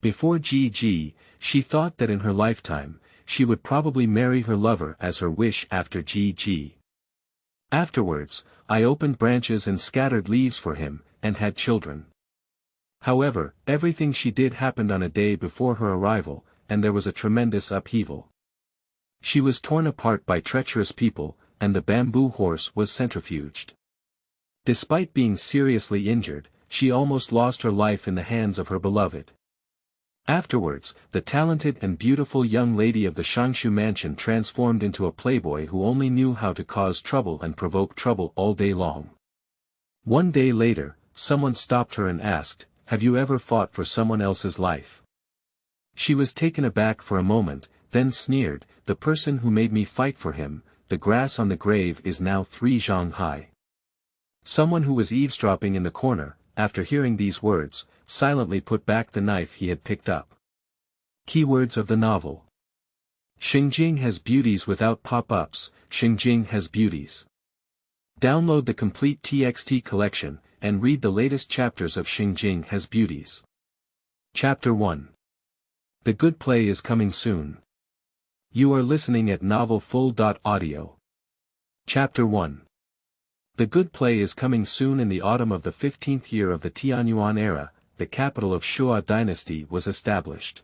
Before Ji, she thought that in her lifetime, she would probably marry her lover as her wish after Ji. Afterwards, I opened branches and scattered leaves for him, and had children. However, everything she did happened on a day before her arrival, and there was a tremendous upheaval. She was torn apart by treacherous people, and the bamboo horse was centrifuged. Despite being seriously injured, she almost lost her life in the hands of her beloved. Afterwards, the talented and beautiful young lady of the Shangshu mansion transformed into a playboy who only knew how to cause trouble and provoke trouble all day long. One day later, someone stopped her and asked, "Have you ever fought for someone else's life?" She was taken aback for a moment, then sneered, "The person who made me fight for him, the grass on the grave is now 3 zhang high." Someone who was eavesdropping in the corner, after hearing these words, silently put back the knife he had picked up. Keywords of the novel. Shengjing has beauties without pop-ups. Shengjing has beauties. Download the complete TXT collection, and read the latest chapters of Shengjing has beauties. Chapter 1. The good play is coming soon. You are listening at novelfull.audio. Chapter 1. The good play is coming soon. In the autumn of the 15th year of the Tianyuan era, the capital of Shua dynasty was established.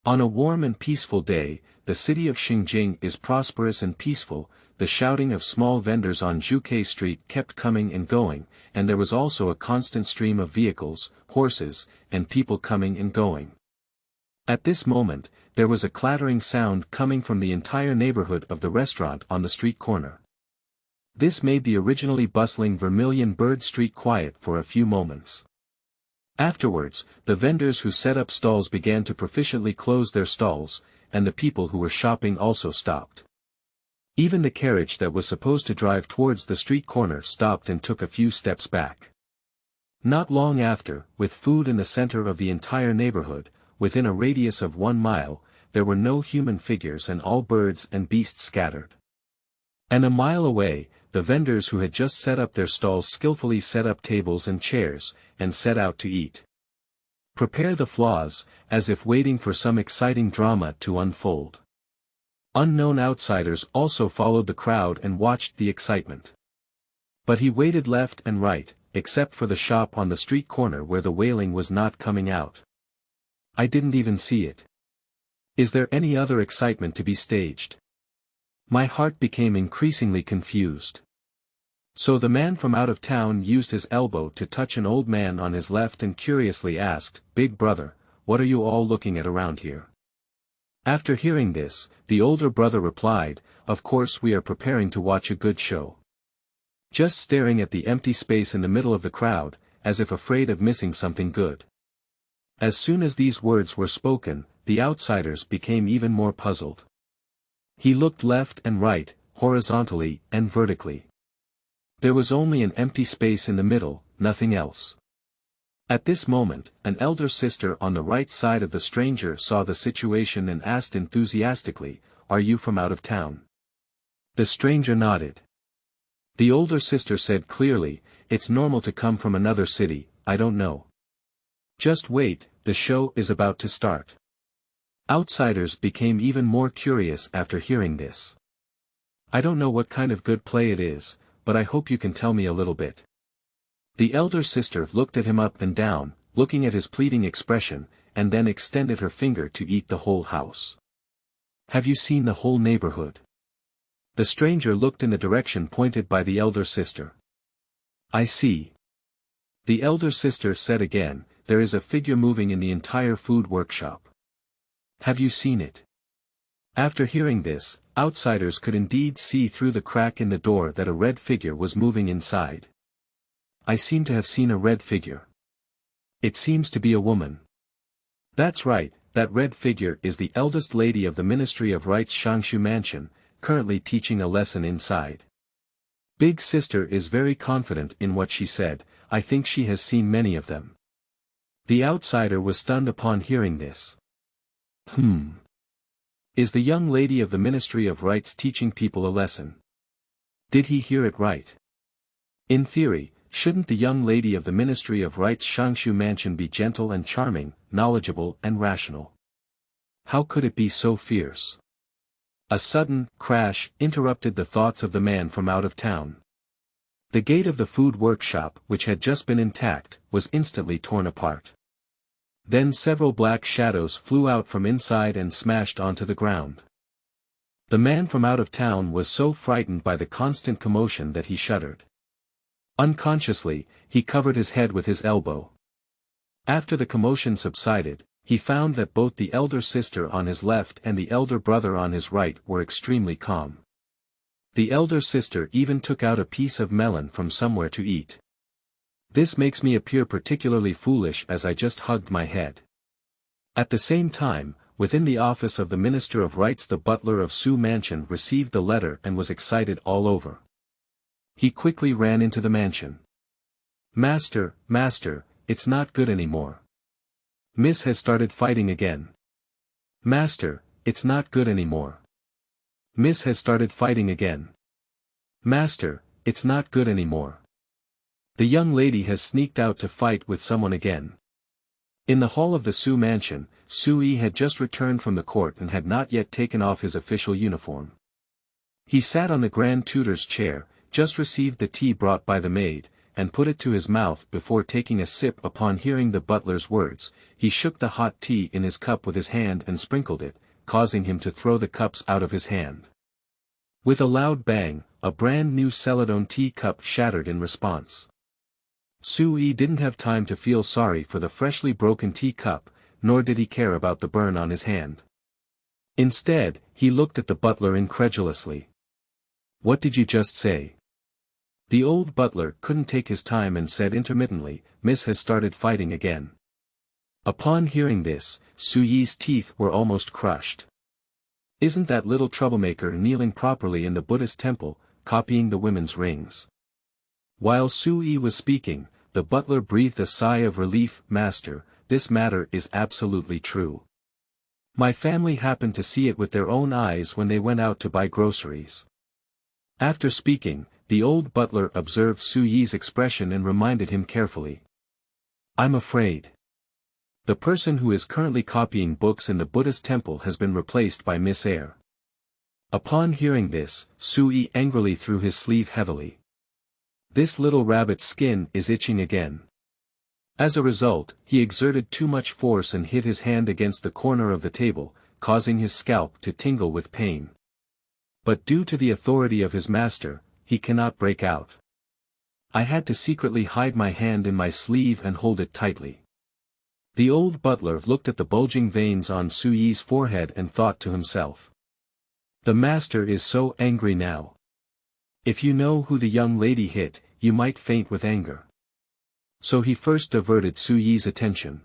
On a warm and peaceful day, the city of Shengjing is prosperous and peaceful. The shouting of small vendors on Zhuke Street kept coming and going, and there was also a constant stream of vehicles, horses, and people coming and going. At this moment, there was a clattering sound coming from the entire neighborhood of the restaurant on the street corner. This made the originally bustling Vermilion Bird Street quiet for a few moments. Afterwards, the vendors who set up stalls began to proficiently close their stalls, and the people who were shopping also stopped. Even the carriage that was supposed to drive towards the street corner stopped and took a few steps back. Not long after, with food in the center of the entire neighborhood, within a radius of 1 mile, there were no human figures and all birds and beasts scattered. And a mile away, the vendors who had just set up their stalls skillfully set up tables and chairs, and set out to eat. Prepare the flaws, as if waiting for some exciting drama to unfold. Unknown outsiders also followed the crowd and watched the excitement. But he waited left and right, except for the shop on the street corner where the wailing was not coming out. I didn't even see it. Is there any other excitement to be staged? My heart became increasingly confused. So the man from out of town used his elbow to touch an old man on his left and curiously asked, "Big brother, what are you all looking at around here?" After hearing this, the older brother replied, "Of course we are preparing to watch a good show." Just staring at the empty space in the middle of the crowd, as if afraid of missing something good. As soon as these words were spoken, the outsiders became even more puzzled. He looked left and right, horizontally and vertically. There was only an empty space in the middle, nothing else. At this moment, an elder sister on the right side of the stranger saw the situation and asked enthusiastically, "Are you from out of town?" The stranger nodded. The older sister said clearly, "It's normal to come from another city, I don't know. Just wait, the show is about to start." Outsiders became even more curious after hearing this. "I don't know what kind of good play it is, but I hope you can tell me a little bit." The elder sister looked at him up and down, looking at his pleading expression, and then extended her finger to eat the whole house. "Have you seen the whole neighborhood?" The stranger looked in the direction pointed by the elder sister. "I see." The elder sister said again, "There is a figure moving in the entire food workshop. Have you seen it?" After hearing this, outsiders could indeed see through the crack in the door that a red figure was moving inside. "I seem to have seen a red figure. It seems to be a woman." "That's right, that red figure is the eldest lady of the Ministry of Rights Shangshu Mansion, currently teaching a lesson inside. Big sister is very confident in what she said, I think she has seen many of them." The outsider was stunned upon hearing this. Is the young lady of the Ministry of Rights teaching people a lesson? Did he hear it right? In theory, shouldn't the young lady of the Ministry of Rights Shangshu Mansion be gentle and charming, knowledgeable and rational. How could it be so fierce? A sudden crash interrupted the thoughts of the man from out of town. The gate of the food workshop, which had just been intact, was instantly torn apart. Then several black shadows flew out from inside and smashed onto the ground. The man from out of town was so frightened by the constant commotion that he shuddered. Unconsciously, he covered his head with his elbow. After the commotion subsided, he found that both the elder sister on his left and the elder brother on his right were extremely calm. The elder sister even took out a piece of melon from somewhere to eat. This makes me appear particularly foolish as I just hugged my head. At the same time, within the office of the Minister of Rights, the butler of Su Mansion received the letter and was excited all over. He quickly ran into the mansion. "Master, master, it's not good anymore. Miss has started fighting again. Master, it's not good anymore. Miss has started fighting again. Master, it's not good anymore. The young lady has sneaked out to fight with someone again." In the hall of the Su Mansion, Sui had just returned from the court and had not yet taken off his official uniform. He sat on the Grand Tutor's chair, just received the tea brought by the maid, and put it to his mouth before taking a sip. Upon hearing the butler's words, he shook the hot tea in his cup with his hand and sprinkled it, causing him to throw the cups out of his hand. With a loud bang, a brand new Celadon tea cup shattered in response. Sui didn't have time to feel sorry for the freshly broken tea cup, nor did he care about the burn on his hand. Instead, he looked at the butler incredulously. "What did you just say?" The old butler couldn't take his time and said intermittently, "Miss has started fighting again." Upon hearing this, Suyi's teeth were almost crushed. Isn't that little troublemaker kneeling properly in the Buddhist temple, copying the women's rings? While Suyi was speaking, the butler breathed a sigh of relief. "Master, this matter is absolutely true. My family happened to see it with their own eyes when they went out to buy groceries." After speaking, the old butler observed Suyi's expression and reminded him carefully. "I'm afraid the person who is currently copying books in the Buddhist temple has been replaced by Miss Eyre." Upon hearing this, Suyi angrily threw his sleeve heavily. This little rabbit's skin is itching again. As a result, he exerted too much force and hit his hand against the corner of the table, causing his scalp to tingle with pain. But due to the authority of his master, he cannot break out. I had to secretly hide my hand in my sleeve and hold it tightly. The old butler looked at the bulging veins on Suyi's forehead and thought to himself. The master is so angry now. If you know who the young lady hit, you might faint with anger. So he first diverted Suyi's attention.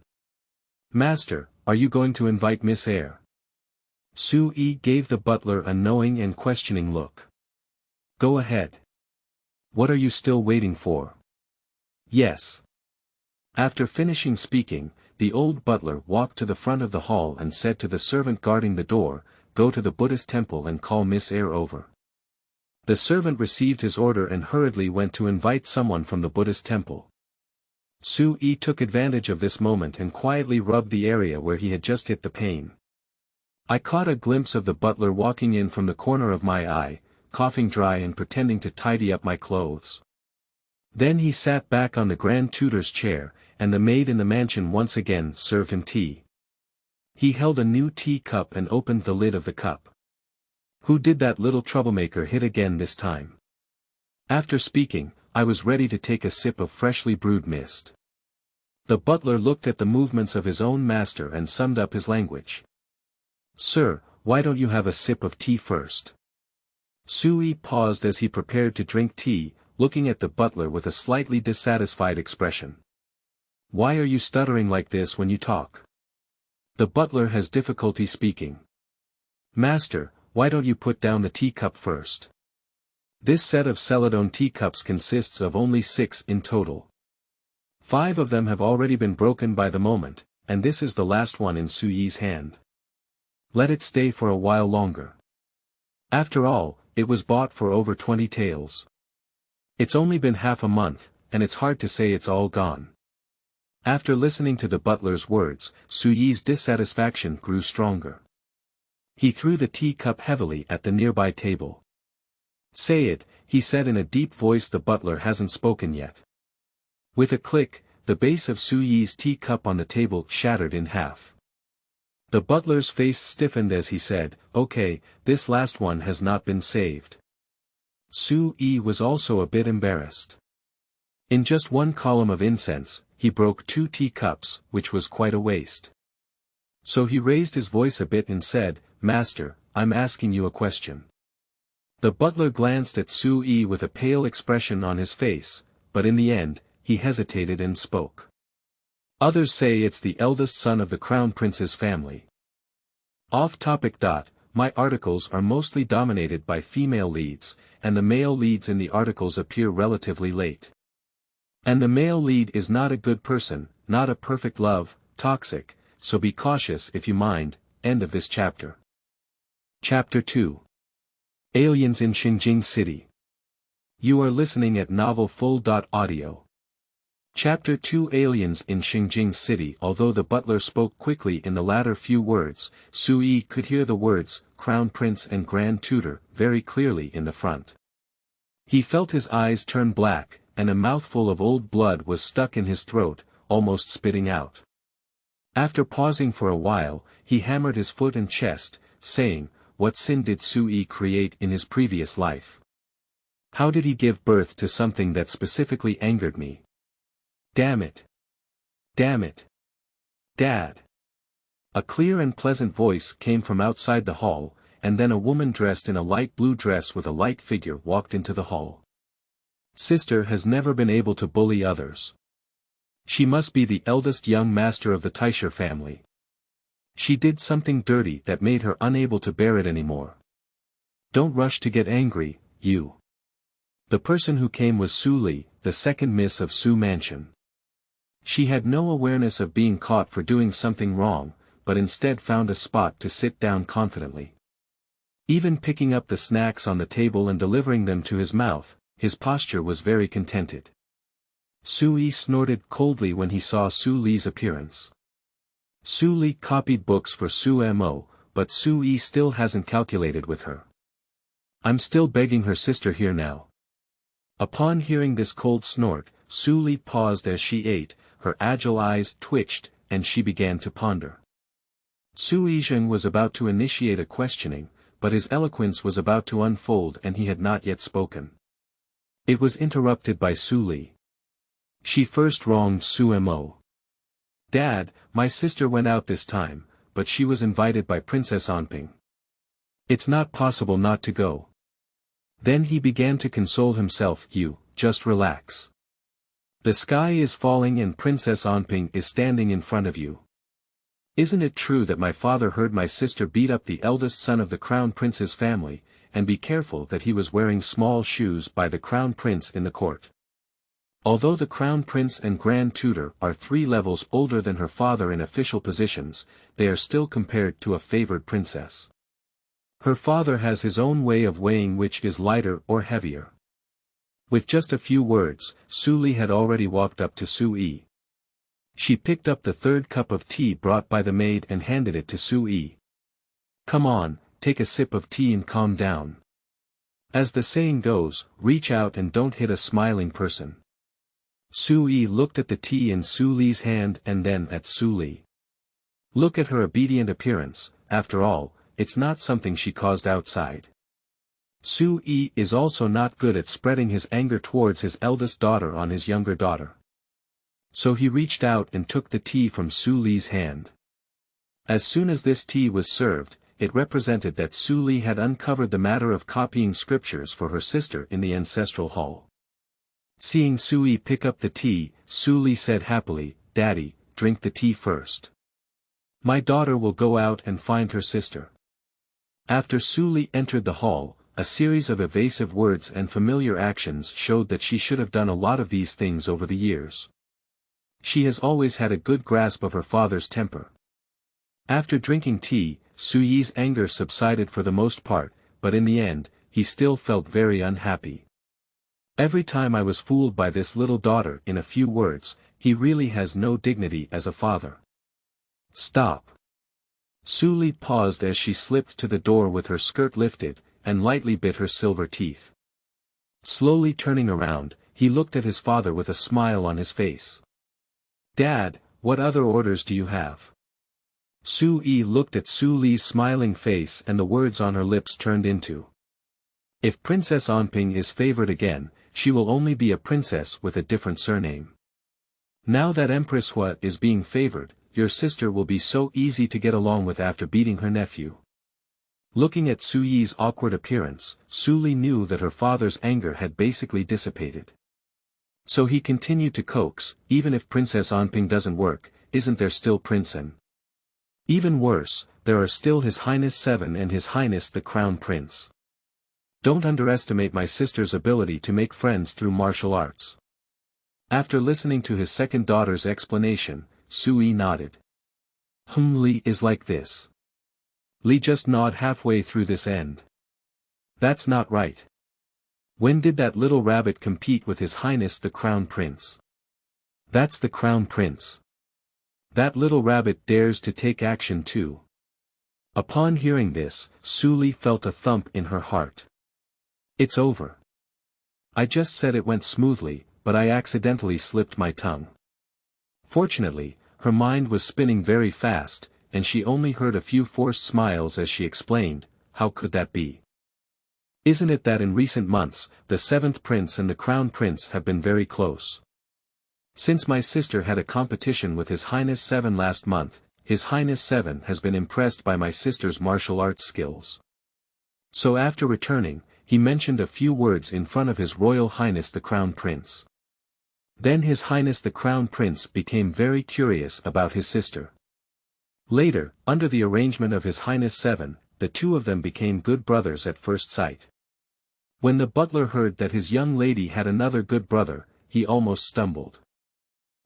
"Master, are you going to invite Miss Eyre?" Suyi gave the butler a knowing and questioning look. "Go ahead. What are you still waiting for?" "Yes." After finishing speaking, the old butler walked to the front of the hall and said to the servant guarding the door, "Go to the Buddhist temple and call Miss Eyre over." The servant received his order and hurriedly went to invite someone from the Buddhist temple. Suyi took advantage of this moment and quietly rubbed the area where he had just hit the pain. I caught a glimpse of the butler walking in from the corner of my eye, coughing dry and pretending to tidy up my clothes. Then he sat back on the Grand Tutor's chair, and the maid in the mansion once again served him tea. He held a new tea cup and opened the lid of the cup. Who did that little troublemaker hit again this time? After speaking, I was ready to take a sip of freshly brewed mist. The butler looked at the movements of his own master and summed up his language. "Sir, why don't you have a sip of tea first?" Suyi paused as he prepared to drink tea, looking at the butler with a slightly dissatisfied expression. "Why are you stuttering like this when you talk?" The butler has difficulty speaking. "Master, why don't you put down the teacup first? This set of Celadon teacups consists of only 6 in total. 5 of them have already been broken by the moment, and this is the last one in Suyi's hand. Let it stay for a while longer. After all, it was bought for over 20 taels. It's only been half a month, and it's hard to say it's all gone." After listening to the butler's words, Su Yi's dissatisfaction grew stronger. He threw the teacup heavily at the nearby table. "Say it," he said in a deep voice. "The butler hasn't spoken yet." With a click, the base of Su Yi's teacup on the table shattered in half. The butler's face stiffened as he said, "Okay, this last one has not been saved." Su Yi was also a bit embarrassed. In just one column of incense, he broke 2 teacups, which was quite a waste. So he raised his voice a bit and said, "Master, I'm asking you a question." The butler glanced at Su Yi with a pale expression on his face, but in the end, he hesitated and spoke. "Others say it's the eldest son of the crown prince's family." Off-topic. My articles are mostly dominated by female leads, and the male leads in the articles appear relatively late. And the male lead is not a good person, not a perfect love, toxic, so be cautious if you mind. End of this chapter. Chapter 2. Aliens in Shengjing City. You are listening at novelfull.audio. Chapter 2. Aliens in Shengjing City. Although the butler spoke quickly in the latter few words, Su Yi could hear the words, Crown Prince and Grand Tutor, very clearly in the front. He felt his eyes turn black, and a mouthful of old blood was stuck in his throat, almost spitting out. After pausing for a while, he hammered his foot and chest, saying, "What sin did Su Yi create in his previous life? How did he give birth to something that specifically angered me? Damn it! Damn it! Dad!" A clear and pleasant voice came from outside the hall, and then a woman dressed in a light blue dress with a light figure walked into the hall. "Sister has never been able to bully others. She must be the eldest young master of the Teicher family. She did something dirty that made her unable to bear it anymore. Don't rush to get angry, you." The person who came was Su Li, the second miss of Su Mansion. She had no awareness of being caught for doing something wrong, but instead found a spot to sit down confidently. Even picking up the snacks on the table and delivering them to his mouth, his posture was very contented. Su Yi snorted coldly when he saw Su Li's appearance. Su Li copied books for Su Mo, but Su Yi still hasn't calculated with her. "I'm still begging her sister here now." Upon hearing this cold snort, Su Li paused as she ate, her agile eyes twitched, and she began to ponder. Su Yizheng was about to initiate a questioning, but his eloquence was about to unfold and he had not yet spoken. It was interrupted by Su Li. "She first wronged Su Mo. Dad, my sister went out this time, but she was invited by Princess Anping. It's not possible not to go." Then he began to console himself. "You, just relax. The sky is falling and Princess Anping is standing in front of you. Isn't it true that my father heard my sister beat up the eldest son of the crown prince's family, and be careful that he was wearing small shoes by the crown prince in the court? Although the crown prince and grand tutor are 3 levels older than her father in official positions, they are still compared to a favored princess. Her father has his own way of weighing which is lighter or heavier." With just a few words, Su Li had already walked up to Su Yi. She picked up the 3rd cup of tea brought by the maid and handed it to Su Yi. "Come on, take a sip of tea and calm down. As the saying goes, reach out and don't hit a smiling person." Su Yi looked at the tea in Su Li's hand and then at Su Li. Look at her obedient appearance. After all, it's not something she caused outside. Su Yi is also not good at spreading his anger towards his eldest daughter on his younger daughter. So he reached out and took the tea from Su Li's hand. As soon as this tea was served, it represented that Su Li had uncovered the matter of copying scriptures for her sister in the ancestral hall. Seeing Su Yi pick up the tea, Su Li said happily, "Daddy, drink the tea first. My daughter will go out and find her sister." After Su Li entered the hall, a series of evasive words and familiar actions showed that she should have done a lot of these things over the years. She has always had a good grasp of her father's temper. After drinking tea, Su Yi's anger subsided for the most part, but in the end, he still felt very unhappy. "Every time I was fooled by this little daughter in a few words, he really has no dignity as a father. Stop. Su Li paused as she slipped to the door with her skirt lifted, and lightly bit her silver teeth. Slowly turning around, he looked at his father with a smile on his face. Dad, what other orders do you have? Su Yi looked at Su Li's smiling face and the words on her lips turned into. If Princess Onping is favored again, she will only be a princess with a different surname. Now that Empress Hua is being favored, your sister will be so easy to get along with after beating her nephew. Looking at Su Yi's awkward appearance, Su Li knew that her father's anger had basically dissipated. So he continued to coax, even if Princess Onping doesn't work, isn't there still Prince An? Even worse, there are still His Highness Seven and His Highness the Crown Prince. Don't underestimate my sister's ability to make friends through martial arts. After listening to his second daughter's explanation, Su Yi nodded. Li is like this. Li just nod halfway through this end. That's not right. When did that little rabbit compete with His Highness the Crown Prince? That's the Crown Prince. That little rabbit dares to take action too. Upon hearing this, Su Li felt a thump in her heart. It's over. I just said it went smoothly, but I accidentally slipped my tongue. Fortunately, her mind was spinning very fast, and she only heard a few forced smiles as she explained, how could that be? Isn't it that in recent months, the seventh prince and the crown prince have been very close? Since my sister had a competition with His Highness Seven last month, His Highness Seven has been impressed by my sister's martial arts skills. So after returning, he mentioned a few words in front of His Royal Highness the Crown Prince. Then His Highness the Crown Prince became very curious about his sister. Later, under the arrangement of His Highness Seven, the two of them became good brothers at first sight. When the butler heard that his young lady had another good brother, he almost stumbled.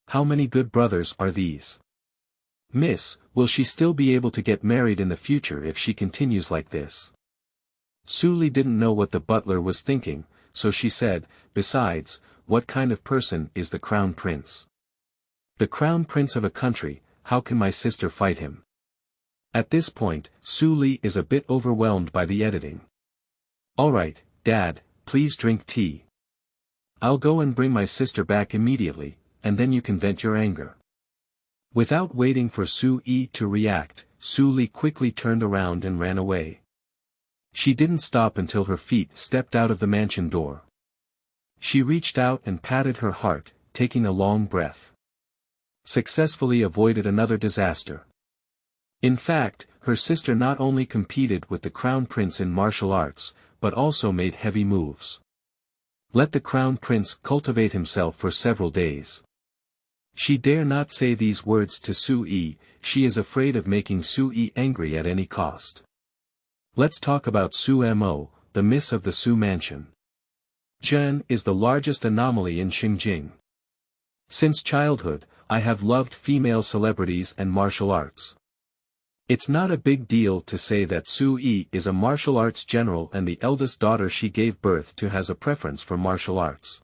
How many good brothers are these? Miss, will she still be able to get married in the future if she continues like this? Su Li didn't know what the butler was thinking, so she said, besides, what kind of person is the crown prince? The crown prince of a country, how can my sister fight him? At this point, Su Li is a bit overwhelmed by the editing. Alright, Dad, please drink tea. I'll go and bring my sister back immediately, and then you can vent your anger. Without waiting for Su Yi to react, Su Li quickly turned around and ran away. She didn't stop until her feet stepped out of the mansion door. She reached out and patted her heart, taking a long breath. Successfully avoided another disaster. In fact, her sister not only competed with the crown prince in martial arts, but also made heavy moves. Let the crown prince cultivate himself for several days. She dare not say these words to Su Yi, she is afraid of making Su Yi angry at any cost. Let's talk about Su Mo, the miss of the Su mansion. Zhen is the largest anomaly in Shengjing. Since childhood, I have loved female celebrities and martial arts. It's not a big deal to say that Su Yi is a martial arts general and the eldest daughter she gave birth to has a preference for martial arts.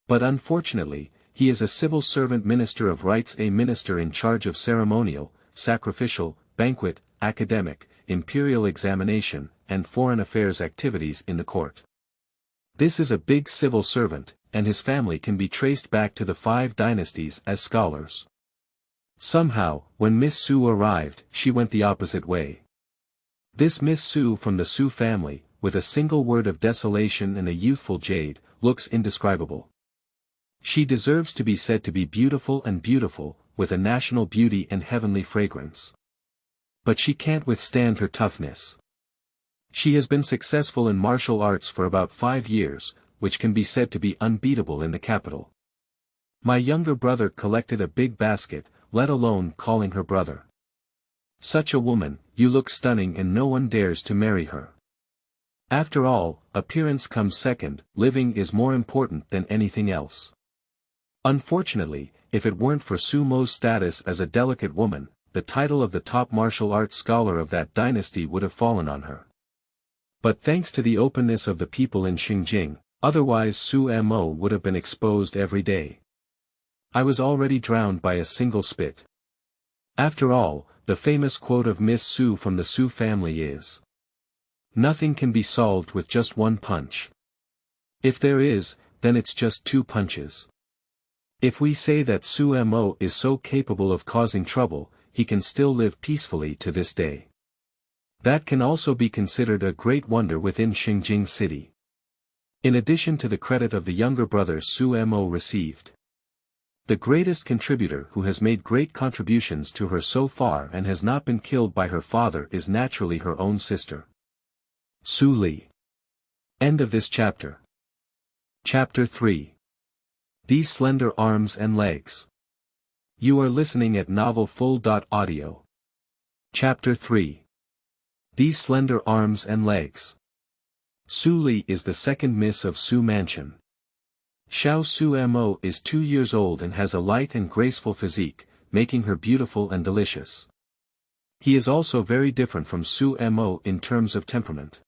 But unfortunately, he is a civil servant minister of rites, a minister in charge of ceremonial, sacrificial, banquet, academic, imperial examination, and foreign affairs activities in the court. This is a big civil servant, and his family can be traced back to the 5 dynasties as scholars. Somehow, when Miss Su arrived, she went the opposite way. This Miss Su from the Su family, with a single word of desolation and a youthful jade, looks indescribable. She deserves to be said to be beautiful and beautiful, with a national beauty and heavenly fragrance. But she can't withstand her toughness. She has been successful in martial arts for about 5 years, which can be said to be unbeatable in the capital. My younger brother collected a big basket, let alone calling her brother. Such a woman, you look stunning and no one dares to marry her. After all, appearance comes second, living is more important than anything else. Unfortunately, if it weren't for Su Mo's status as a delicate woman, the title of the top martial arts scholar of that dynasty would have fallen on her. But thanks to the openness of the people in Shengjing, otherwise Su Mo would have been exposed every day. I was already drowned by a single spit. After all, the famous quote of Miss Su from the Su family is, "Nothing can be solved with just one punch. If there is, then it's just two punches." If we say that Su Mo is so capable of causing trouble, he can still live peacefully to this day. That can also be considered a great wonder within Shengjing city. In addition to the credit of the younger brother Su Mo received, the greatest contributor who has made great contributions to her so far and has not been killed by her father is naturally her own sister, Su Li. End of this chapter. Chapter 3. These Slender Arms and Legs. You are listening at novelfull.audio. Chapter 3. These Slender Arms and Legs. Su Li is the second miss of Su Mansion. Xiao Su Mo is 2 years old and has a light and graceful physique, making her beautiful and delicious. He is also very different from Su Mo in terms of temperament.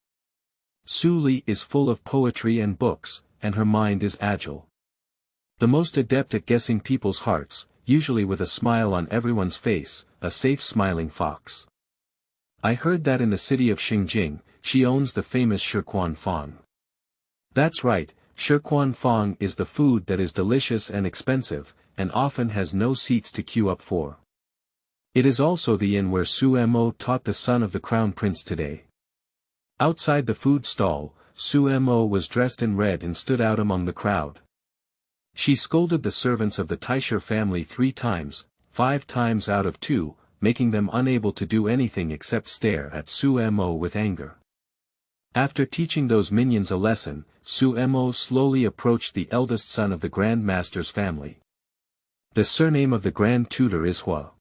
Su Li is full of poetry and books, and her mind is agile. The most adept at guessing people's hearts, usually with a smile on everyone's face, a safe smiling fox. I heard that in the city of Shengjing, she owns the famous Shirquan Fong. That's right, Shirquan Fong is the food that is delicious and expensive, and often has no seats to queue up for. It is also the inn where Su Mo taught the son of the crown prince today. Outside the food stall, Su Mo was dressed in red and stood out among the crowd. She scolded the servants of the Taisher family 3 times, 5 times out of 2, making them unable to do anything except stare at Su Mo with anger. After teaching those minions a lesson, Su Mo slowly approached the eldest son of the Grand Master's family. The surname of the Grand Tutor is Hua.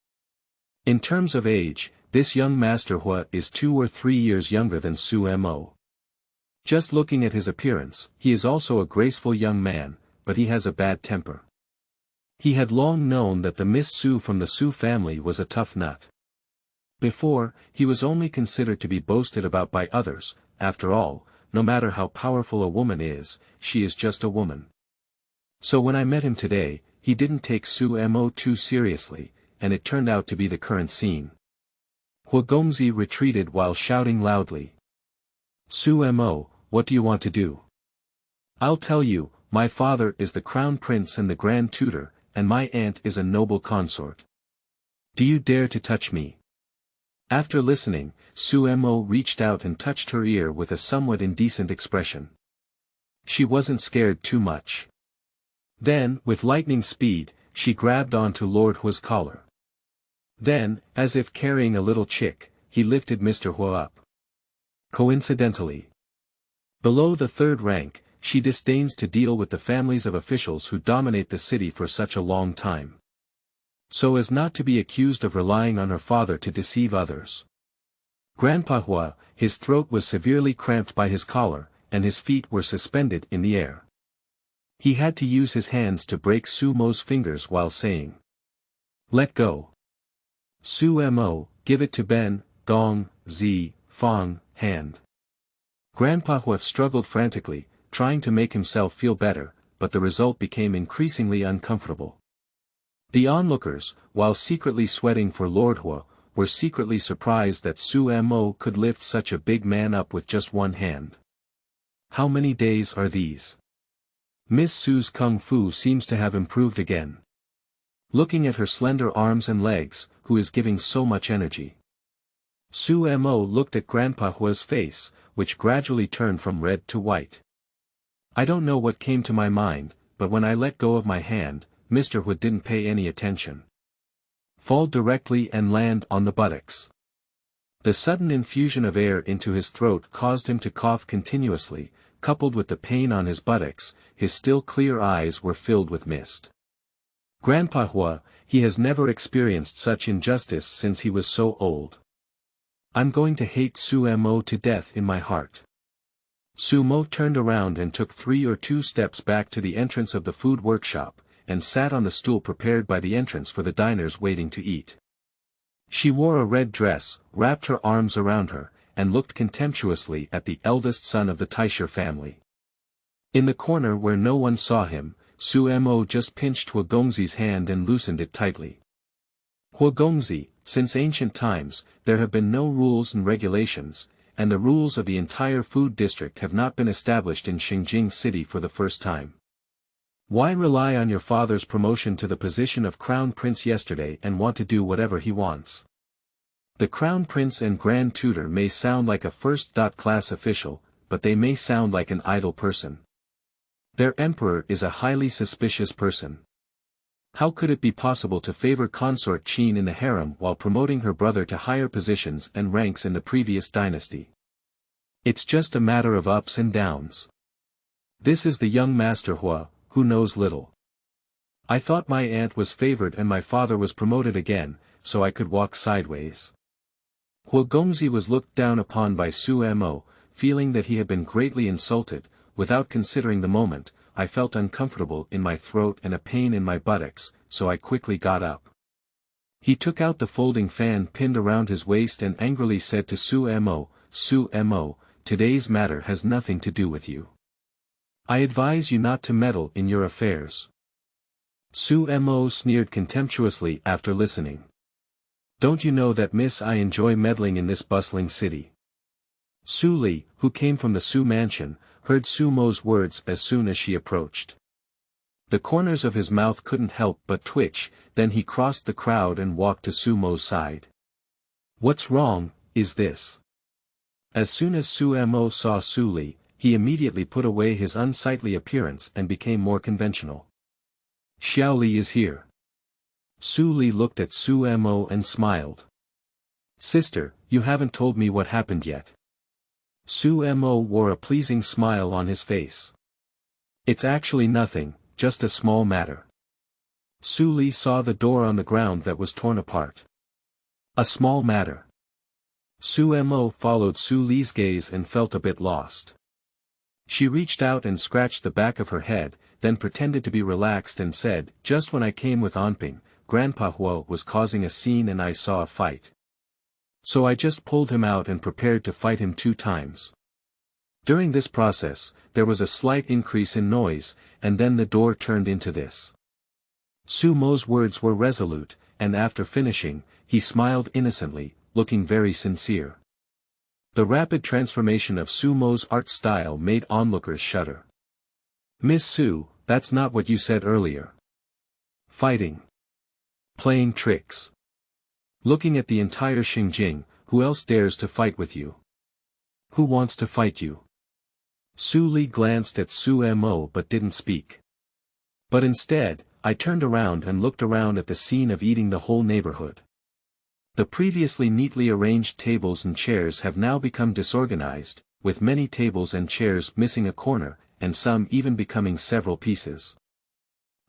In terms of age, this young Master Hua is 2 or 3 years younger than Su Mo. Just looking at his appearance, he is also a graceful young man, but he has a bad temper. He had long known that the Miss Su from the Su family was a tough nut. Before, he was only considered to be boasted about by others. After all, no matter how powerful a woman is, she is just a woman. So when I met him today, he didn't take Su Mo too seriously, and it turned out to be the current scene. Hua Gongzi retreated while shouting loudly, "Su Mo, what do you want to do? I'll tell you, my father is the crown prince and the grand tutor, and my aunt is a noble consort. Do you dare to touch me?" After listening, Su Mo reached out and touched her ear with a somewhat indecent expression. She wasn't scared too much. Then, with lightning speed, she grabbed onto Lord Hua's collar. Then, as if carrying a little chick, he lifted Mr. Hua up. Coincidentally, below the 3rd rank, she disdains to deal with the families of officials who dominate the city for such a long time, so as not to be accused of relying on her father to deceive others. Grandpa Hua, his throat was severely cramped by his collar, and his feet were suspended in the air. He had to use his hands to break Su Mo's fingers while saying, "Let go. Su Mo, give it to Ben, Gong, Zi, Fong, hand." Grandpa Hua struggled frantically, trying to make himself feel better, but the result became increasingly uncomfortable. The onlookers, while secretly sweating for Lord Hua, were secretly surprised that Su Mo could lift such a big man up with just one hand. How many days are these? Miss Su's kung fu seems to have improved again. Looking at her slender arms and legs, who is giving so much energy. Su Mo looked at Grandpa Hua's face, which gradually turned from red to white. I don't know what came to my mind, but when I let go of my hand, Mr. Hua didn't pay any attention. Fall directly and land on the buttocks. The sudden infusion of air into his throat caused him to cough continuously, coupled with the pain on his buttocks, his still clear eyes were filled with mist. Grandpa Hua, he has never experienced such injustice since he was so old. I'm going to hate Su Mo to death in my heart. Su Mo turned around and took 3 or 2 steps back to the entrance of the food workshop, and sat on the stool prepared by the entrance for the diners waiting to eat. She wore a red dress, wrapped her arms around her, and looked contemptuously at the eldest son of the Taisher family. In the corner where no one saw him, Su Mo just pinched Hua Gongzi's hand and loosened it tightly. Hua Gongzi, since ancient times, there have been no rules and regulations, and the rules of the entire food district have not been established in Shengjing City for the first time. Why rely on your father's promotion to the position of Crown Prince yesterday and want to do whatever he wants? The Crown Prince and Grand Tutor may sound like a first-class official, but they may sound like an idle person. Their emperor is a highly suspicious person. How could it be possible to favor consort Qin in the harem while promoting her brother to higher positions and ranks in the previous dynasty? It's just a matter of ups and downs. This is the young Master Hua, who knows little. I thought my aunt was favored and my father was promoted again, so I could walk sideways. Hua Gongzi was looked down upon by Su Mo, feeling that he had been greatly insulted. Without considering the moment, I felt uncomfortable in my throat and a pain in my buttocks, so I quickly got up. He took out the folding fan pinned around his waist and angrily said to Su Mo, today's matter has nothing to do with you. I advise you not to meddle in your affairs. Su Mo sneered contemptuously after listening. Don't you know that miss I enjoy meddling in this bustling city? Su Li, who came from the Su mansion, heard Su Mo's words as soon as she approached. The corners of his mouth couldn't help but twitch, then he crossed the crowd and walked to Su Mo's side. What's wrong, is this? As soon as Su Mo saw Su Li, he immediately put away his unsightly appearance and became more conventional. Xiao Li is here. Su Li looked at Su Mo and smiled. Sister, you haven't told me what happened yet. Su Mo wore a pleasing smile on his face. It's actually nothing, just a small matter. Su Li saw the door on the ground that was torn apart. A small matter. Su Mo followed Su Li's gaze and felt a bit lost. She reached out and scratched the back of her head, then pretended to be relaxed and said, just when I came with Anping, Grandpa Hua was causing a scene and I saw a fight. So I just pulled him out and prepared to fight him 2 times. During this process, there was a slight increase in noise, and then the door turned into this. Su Mo's words were resolute, and after finishing, he smiled innocently, looking very sincere. The rapid transformation of Su Mo's art style made onlookers shudder. Miss Su, that's not what you said earlier. Fighting. Playing tricks. Looking at the entire Shengjing, who else dares to fight with you? Who wants to fight you? Su Li glanced at Su Mo but didn't speak. But instead, I turned around and looked around at the scene of eating the whole neighborhood. The previously neatly arranged tables and chairs have now become disorganized, with many tables and chairs missing a corner, and some even becoming several pieces.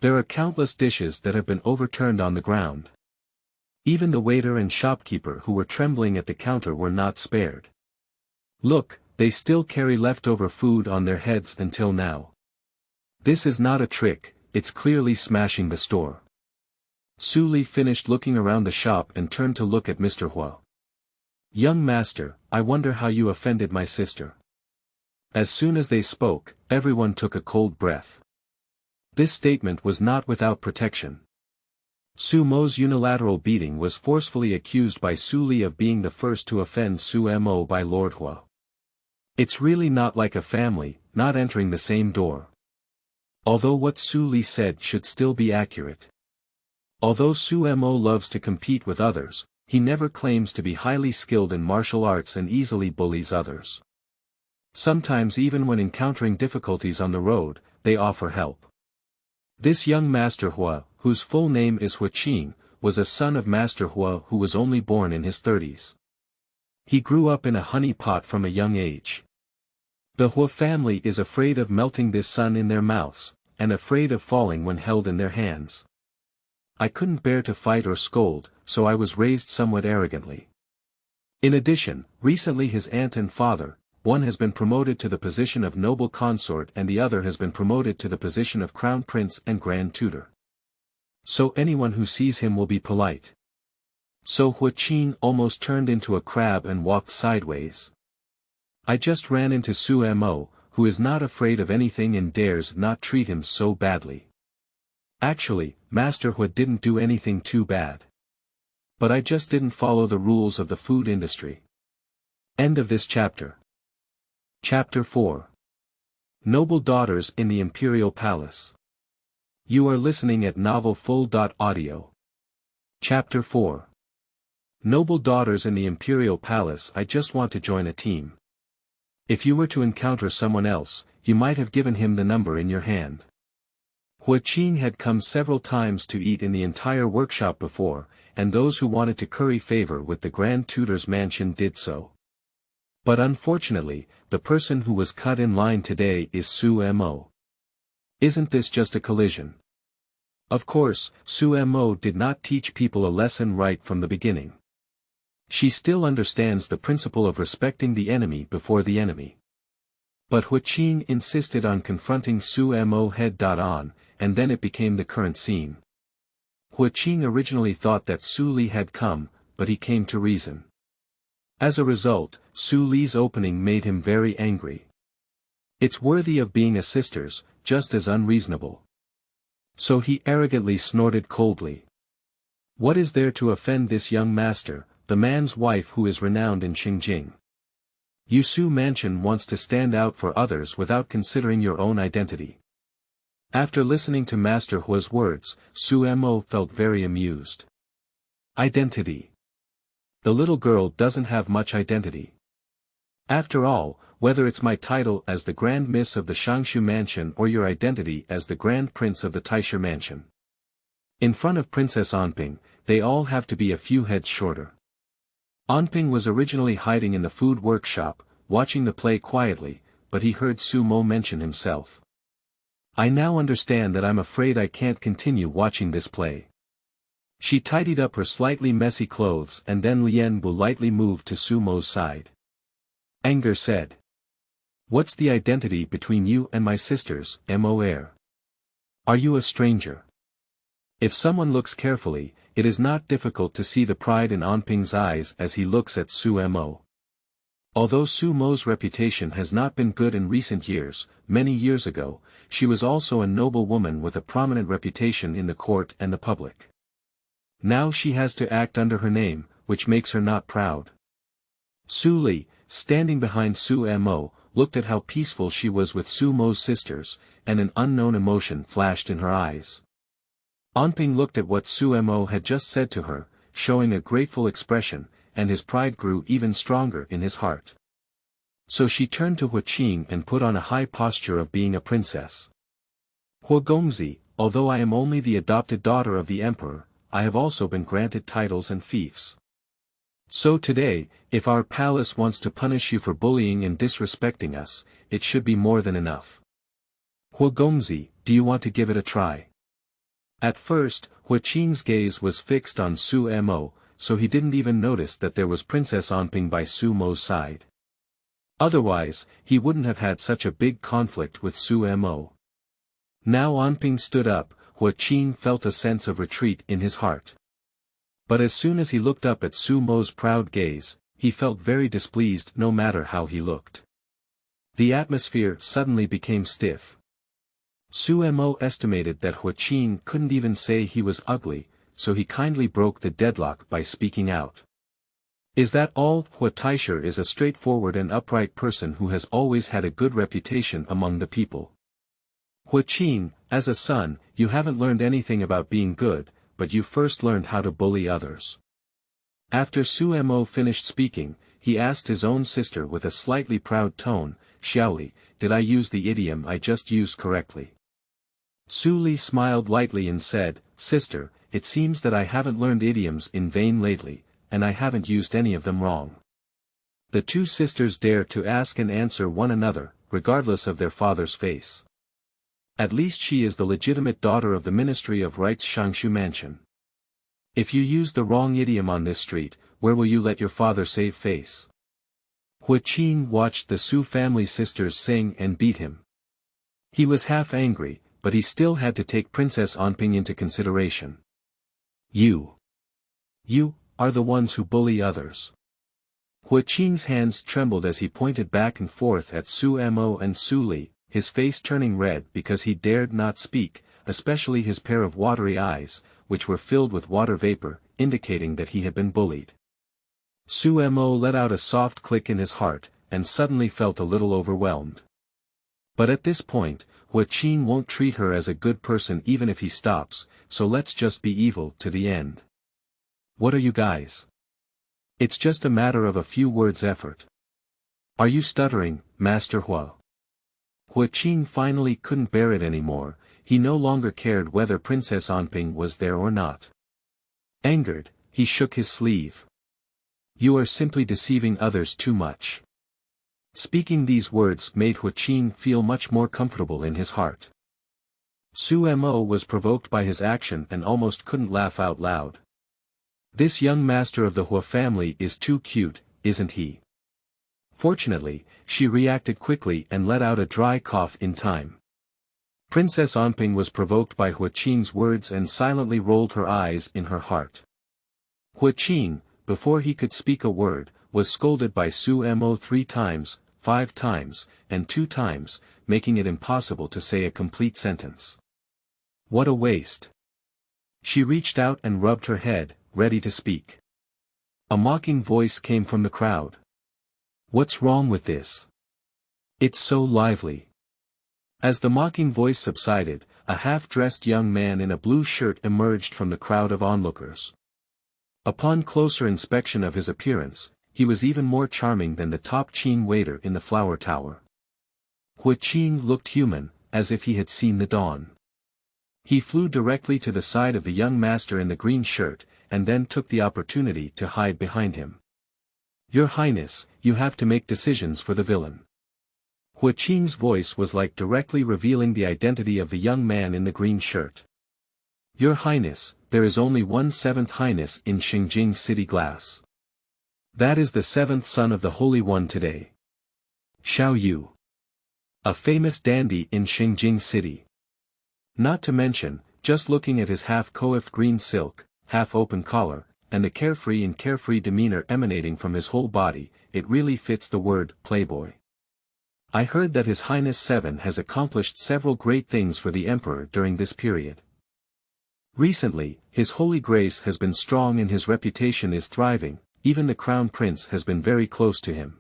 There are countless dishes that have been overturned on the ground. Even the waiter and shopkeeper who were trembling at the counter were not spared. Look, they still carry leftover food on their heads until now. This is not a trick, it's clearly smashing the store. Su Li finished looking around the shop and turned to look at Mr. Hua. Young master, I wonder how you offended my sister. As soon as they spoke, everyone took a cold breath. This statement was not without protection. Su Mo's unilateral beating was forcefully accused by Su Li of being the first to offend Su Mo by Lord Hua. It's really not like a family, not entering the same door. Although what Su Li said should still be accurate. Although Su Mo loves to compete with others, he never claims to be highly skilled in martial arts and easily bullies others. Sometimes even when encountering difficulties on the road, they offer help. This young Master Hua, whose full name is Hua Qin, was a son of Master Hua who was only born in his 30s. He grew up in a honey pot from a young age. The Hua family is afraid of melting this sun in their mouths, and afraid of falling when held in their hands. I couldn't bear to fight or scold, so I was raised somewhat arrogantly. In addition, recently his aunt and father, one has been promoted to the position of noble consort and the other has been promoted to the position of crown prince and grand tutor. So anyone who sees him will be polite. So Hua Qin almost turned into a crab and walked sideways. I just ran into Su Mo, who is not afraid of anything and dares not treat him so badly. Actually, Master Hu didn't do anything too bad. But I just didn't follow the rules of the food industry. End of this chapter. Chapter 4. Noble Daughters in the Imperial Palace. You are listening at novelfull.audio. Chapter 4. Noble Daughters in the Imperial Palace. I just want to join a team. If you were to encounter someone else, you might have given him the number in your hand. Hua Qing had come several times to eat in the entire workshop before, and those who wanted to curry favor with the Grand Tutor's mansion did so. But unfortunately, the person who was cut in line today is Su Mo. Isn't this just a collision? Of course, Su Mo did not teach people a lesson right from the beginning. She still understands the principle of respecting the enemy before the enemy. But Hua Qing insisted on confronting Su Mo head-on, and then it became the current scene. Hua Qing originally thought that Su Li had come, but he came to reason. As a result, Su Li's opening made him very angry. It's worthy of being a sister's, just as unreasonable. So he arrogantly snorted coldly. What is there to offend this young master, the man's wife who is renowned in Shengjing? Su Mansion wants to stand out for others without considering your own identity. After listening to Master Hua's words, Su Mo felt very amused. Identity. The little girl doesn't have much identity. After all, whether it's my title as the Grand Miss of the Shangshu Mansion or your identity as the Grand Prince of the Taisha Mansion. In front of Princess Anping, they all have to be a few heads shorter. Anping was originally hiding in the food workshop, watching the play quietly, but he heard Su Mo mention himself. I now understand that I'm afraid I can't continue watching this play. She tidied up her slightly messy clothes and then Lien Bu lightly moved to Su Mo's side. Anger said. What's the identity between you and my sisters, Mo heir? Are you a stranger? If someone looks carefully, it is not difficult to see the pride in Anping's eyes as he looks at Su Mo. Although Su Mo's reputation has not been good in recent years, many years ago, she was also a noble woman with a prominent reputation in the court and the public. Now she has to act under her name, which makes her not proud. Su Li, standing behind Su Mo, looked at how peaceful she was with Su Mo's sisters, and an unknown emotion flashed in her eyes. Anping looked at what Su Mo had just said to her, showing a grateful expression, and his pride grew even stronger in his heart. So she turned to Hua Qing and put on a high posture of being a princess. Hua Gongzi, although I am only the adopted daughter of the emperor, I have also been granted titles and fiefs. So today, if our palace wants to punish you for bullying and disrespecting us, it should be more than enough. Hua Gongzi, do you want to give it a try? At first, Hua Qing's gaze was fixed on Su Mo, so he didn't even notice that there was Princess Anping by Su Mo's side. Otherwise, he wouldn't have had such a big conflict with Su Mo. Now Anping stood up, Hua Qing felt a sense of retreat in his heart. But as soon as he looked up at Su Mo's proud gaze, he felt very displeased no matter how he looked. The atmosphere suddenly became stiff. Su Mo estimated that Hua Qing couldn't even say he was ugly, so he kindly broke the deadlock by speaking out. Is that all? Hua Taisha is a straightforward and upright person who has always had a good reputation among the people. Hua Qing, as a son, you haven't learned anything about being good, but you first learned how to bully others. After Su Mo finished speaking, he asked his own sister with a slightly proud tone, Xiaoli, did I use the idiom I just used correctly? Su Li smiled lightly and said, Sister, it seems that I haven't learned idioms in vain lately, and I haven't used any of them wrong. The two sisters dare to ask and answer one another, regardless of their father's face. At least she is the legitimate daughter of the Ministry of Right's Shangshu Mansion. If you use the wrong idiom on this street, where will you let your father save face? Hua Qing watched the Su family sisters sing and beat him. He was half angry, but he still had to take Princess Anping into consideration. You are the ones who bully others. Hua Qing's hands trembled as he pointed back and forth at Su Mo and Su Li, his face turning red because he dared not speak, especially his pair of watery eyes, which were filled with water vapor, indicating that he had been bullied. Su Mo let out a soft click in his heart, and suddenly felt a little overwhelmed. But at this point, Hua Qin won't treat her as a good person even if he stops, so let's just be evil to the end. What are you guys? It's just a matter of a few words effort. Are you stuttering, Master Hua? Hua Qin finally couldn't bear it anymore. He no longer cared whether Princess Anping was there or not. Angered, he shook his sleeve. You are simply deceiving others too much. Speaking these words made Hua Qin feel much more comfortable in his heart. Su Mo was provoked by his action and almost couldn't laugh out loud. This young master of the Hua family is too cute, isn't he? Fortunately, she reacted quickly and let out a dry cough in time. Princess Anping was provoked by Hua Qin's words and silently rolled her eyes in her heart. Hua Qin, before he could speak a word, was scolded by Su Mo 3 times, 5 times, and 2 times, making it impossible to say a complete sentence. What a waste. She reached out and rubbed her head, ready to speak. A mocking voice came from the crowd. What's wrong with this? It's so lively. As the mocking voice subsided, a half-dressed young man in a blue shirt emerged from the crowd of onlookers. Upon closer inspection of his appearance, he was even more charming than the top Qin waiter in the flower tower. Hua Qin looked human, as if he had seen the dawn. He flew directly to the side of the young master in the green shirt, and then took the opportunity to hide behind him. Your Highness, you have to make decisions for the villain. Hua Qin's voice was like directly revealing the identity of the young man in the green shirt. Your Highness, there is only one 7th Highness in Shengjing City Glass. That is the 7th son of the Holy One today. Xiao Yu. A famous dandy in Shengjing City. Not to mention, just looking at his half-coiffed green silk, half-open collar, and the carefree demeanor emanating from his whole body, it really fits the word playboy. I heard that His Highness 7 has accomplished several great things for the Emperor during this period. Recently, His Holy Grace has been strong and his reputation is thriving, even the Crown Prince has been very close to him.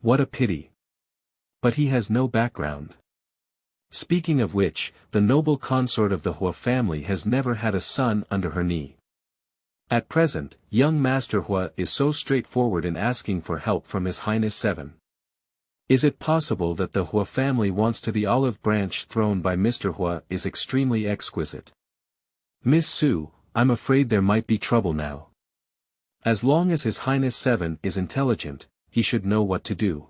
What a pity. But he has no background. Speaking of which, the noble consort of the Hua family has never had a son under her knee. At present, young Master Hua is so straightforward in asking for help from His Highness 7. Is it possible that the Hua family wants to the olive branch thrown by Mr. Hua is extremely exquisite? Miss Su, I'm afraid there might be trouble now. As long as His Highness 7 is intelligent, he should know what to do.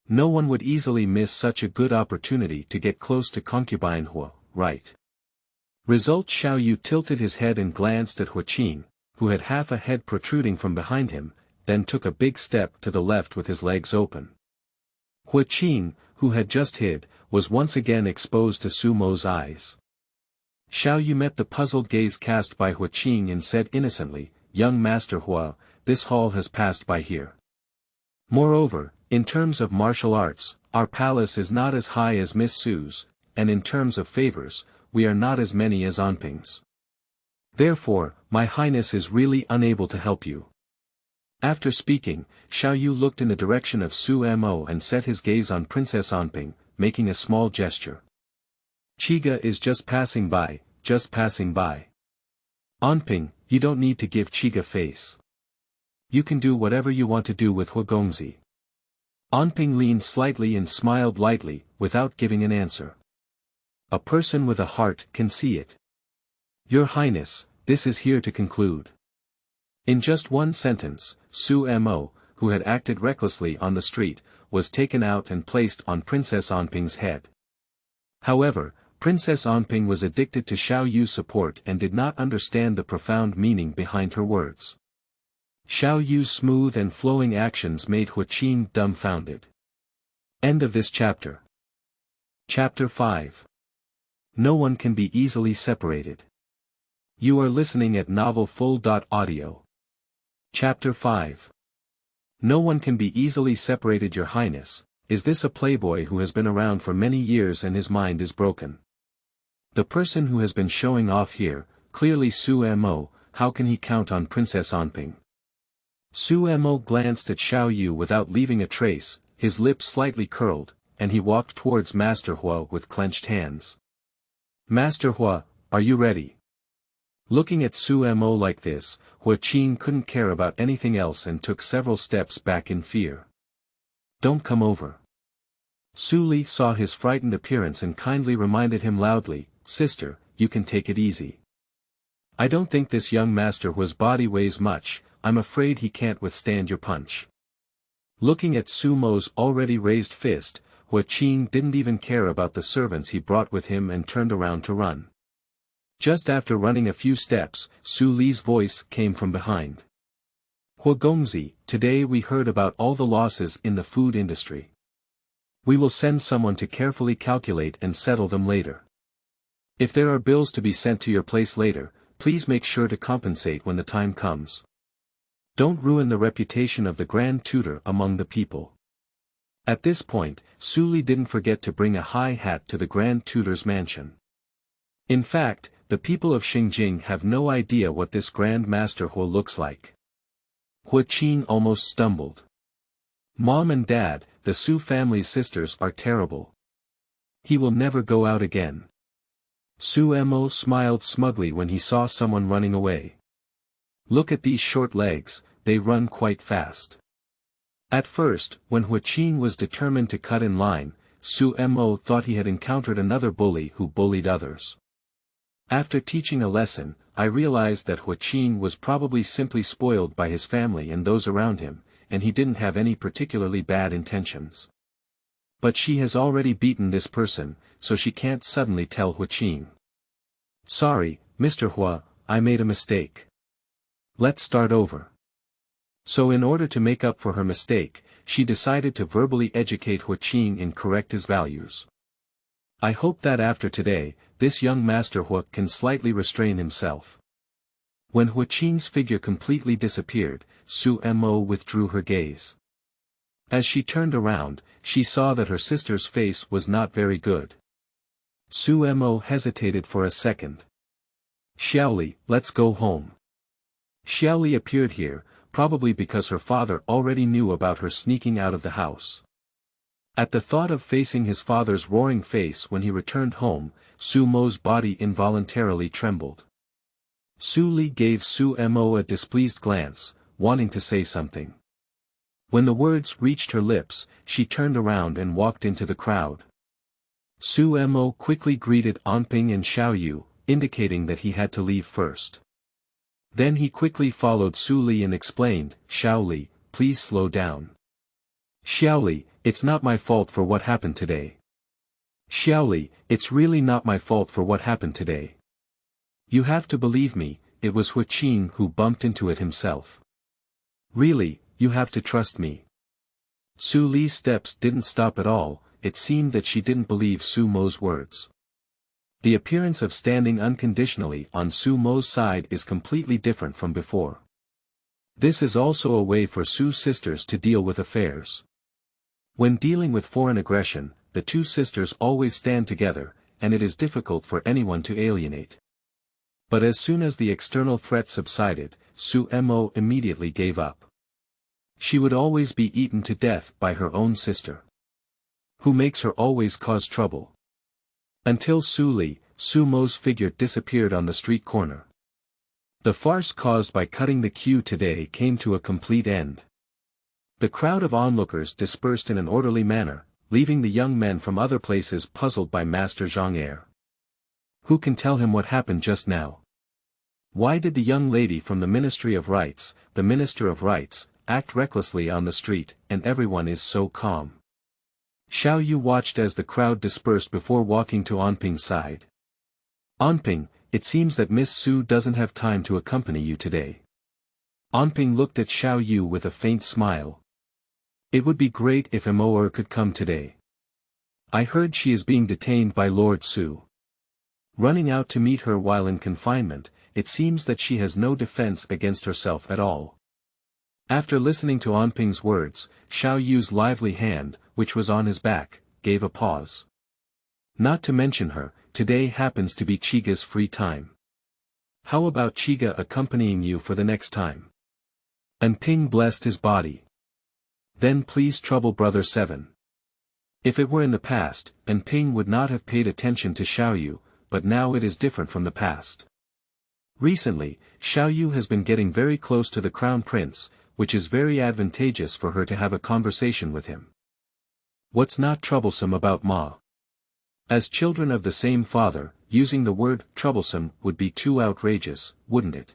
No one would easily miss such a good opportunity to get close to concubine Hua, right? Result Xiao Yu tilted his head and glanced at Hua Qin, who had half a head protruding from behind him, then took a big step to the left with his legs open. Hua Qin, who had just hid, was once again exposed to Su Mo's eyes. Xiao Yu met the puzzled gaze cast by Hua Qin and said innocently, Young Master Hua, this hall has passed by here. Moreover, in terms of martial arts, our palace is not as high as Miss Su's, and in terms of favors, we are not as many as Anping's. Therefore, my Highness is really unable to help you. After speaking, Xiao Yu looked in the direction of Su Mo and set his gaze on Princess Anping, making a small gesture. Chiga is just passing by, just passing by. Anping, you don't need to give Chiga face. You can do whatever you want to do with Hua Gongzi. Anping leaned slightly and smiled lightly, without giving an answer. A person with a heart can see it. Your Highness, this is here to conclude. In just one sentence, Su Mo, who had acted recklessly on the street, was taken out and placed on Princess Anping's head. However, Princess Anping was addicted to Xiao Yu's support and did not understand the profound meaning behind her words. Xiao Yu's smooth and flowing actions made Hua Qin dumbfounded. End of this chapter. Chapter 5. No one can be easily separated. You are listening at novelfull.audio. Chapter 5. No one can be easily separated. Your Highness, is this a playboy who has been around for many years and his mind is broken? The person who has been showing off here, clearly Su Mo, how can he count on Princess Onping? Su Mo glanced at Xiao Yu without leaving a trace, his lips slightly curled, and he walked towards Master Hua with clenched hands. Master Hua, are you ready? Looking at Su Mo like this, Hua Qing couldn't care about anything else and took several steps back in fear. Don't come over. Su Li saw his frightened appearance and kindly reminded him loudly, Sister, you can take it easy. I don't think this young Master Hua's body weighs much, I'm afraid he can't withstand your punch. Looking at Su Mo's already raised fist, Hua Qing didn't even care about the servants he brought with him and turned around to run. Just after running a few steps, Su Li's voice came from behind. Hua Gongzi, today we heard about all the losses in the food industry. We will send someone to carefully calculate and settle them later. If there are bills to be sent to your place later, please make sure to compensate when the time comes. Don't ruin the reputation of the Grand Tutor among the people. At this point, Su Li didn't forget to bring a high hat to the Grand Tutor's mansion. In fact, the people of Shengjing have no idea what this Grand Master Hua looks like. Hua Qing almost stumbled. Mom and Dad, the Su family's sisters are terrible. He will never go out again. Su Mo smiled smugly when he saw someone running away. Look at these short legs, they run quite fast. At first, when Hua Qing was determined to cut in line, Su Mo thought he had encountered another bully who bullied others. After teaching a lesson, I realized that Hua Qing was probably simply spoiled by his family and those around him, and he didn't have any particularly bad intentions. But she has already beaten this person, so she can't suddenly tell Hua Qing. Sorry, Mr. Hua, I made a mistake. Let's start over. So in order to make up for her mistake, she decided to verbally educate Hua Qing and correct his values. I hope that after today, this young Master Hua can slightly restrain himself. When Hua Qing's figure completely disappeared, Su Mo withdrew her gaze. As she turned around, she saw that her sister's face was not very good. Su Mo hesitated for a second. Xiaoli, let's go home. Xiaoli appeared here, probably because her father already knew about her sneaking out of the house. At the thought of facing his father's roaring face when he returned home, Su Mo's body involuntarily trembled. Su Li gave Su Mo a displeased glance, wanting to say something. When the words reached her lips, she turned around and walked into the crowd. Su Mo quickly greeted Onping and Xiao Yu, indicating that he had to leave first. Then he quickly followed Su Li and explained, Xiao Li, please slow down. Xiao Li, it's not my fault for what happened today. Xiao Li, it's really not my fault for what happened today. You have to believe me, it was Hua Qing who bumped into it himself. Really, you have to trust me. Su Li's steps didn't stop at all, it seemed that she didn't believe Su Mo's words. The appearance of standing unconditionally on Su Mo's side is completely different from before. This is also a way for Su sisters to deal with affairs. When dealing with foreign aggression, the two sisters always stand together, and it is difficult for anyone to alienate. But as soon as the external threat subsided, Su Mo immediately gave up. She would always be eaten to death by her own sister, who makes her always cause trouble. Until Su Mo's figure disappeared on the street corner. The farce caused by cutting the queue today came to a complete end. The crowd of onlookers dispersed in an orderly manner, leaving the young men from other places puzzled by Master Zhang. Who can tell him what happened just now? Why did the young lady from the Ministry of Rights, the Minister of Rights, act recklessly on the street, and everyone is so calm? Xiao Yu watched as the crowd dispersed before walking to Onping's side. Onping, it seems that Miss Su doesn't have time to accompany you today. Onping looked at Xiao Yu with a faint smile. It would be great if Mo could come today. I heard she is being detained by Lord Su. Running out to meet her while in confinement, it seems that she has no defense against herself at all. After listening to Onping's words, Xiao Yu's lively hand, which was on his back, gave a pause. Not to mention her, today happens to be Chiga's free time. How about Chiga accompanying you for the next time? And Ping blessed his body. Then please trouble brother 7. If it were in the past, and Ping would not have paid attention to Xiaoyu, but now it is different from the past. Recently, Xiaoyu has been getting very close to the crown prince, which is very advantageous for her to have a conversation with him. What's not troublesome about Ma? As children of the same father, using the word troublesome would be too outrageous, wouldn't it?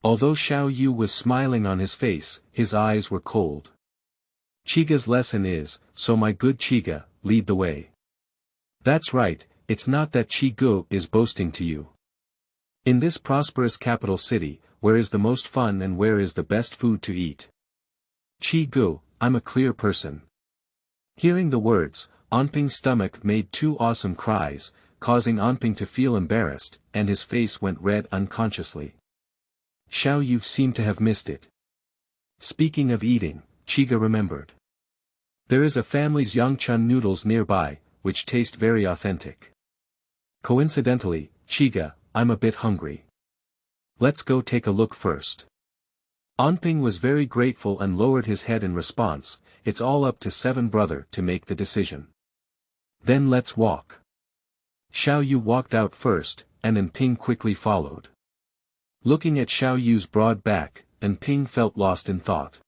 Although Xiaoyu was smiling on his face, his eyes were cold. Chiga's lesson is, so my good Chiga, lead the way. That's right, it's not that Chigu is boasting to you. In this prosperous capital city, where is the most fun and where is the best food to eat? Chigu, I'm a clear person. Hearing the words, Anping's stomach made two awesome cries, causing Anping to feel embarrassed, and his face went red unconsciously. Xiaoyu seemed to have missed it. Speaking of eating, Chiga remembered. There is a family's Yangchun noodles nearby, which taste very authentic. Coincidentally, Chiga, I'm a bit hungry. Let's go take a look first. Anping was very grateful and lowered his head in response. It's all up to 7 brother to make the decision. Then let's walk. Xiaoyu walked out first, and Anping quickly followed. Looking at Xiaoyu's broad back, Anping felt lost in thought.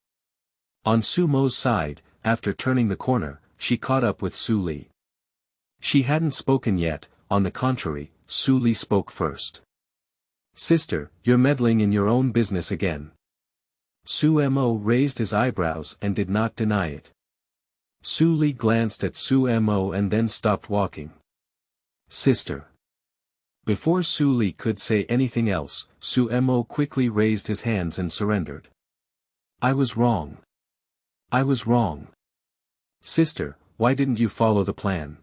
On Su Mo's side, after turning the corner, she caught up with Su Li. She hadn't spoken yet, on the contrary, Su Li spoke first. Sister, you're meddling in your own business again. Su Mo raised his eyebrows and did not deny it. Su Li glanced at Su Mo and then stopped walking. Sister. Before Su Li could say anything else, Su Mo quickly raised his hands and surrendered. I was wrong. I was wrong. Sister, why didn't you follow the plan?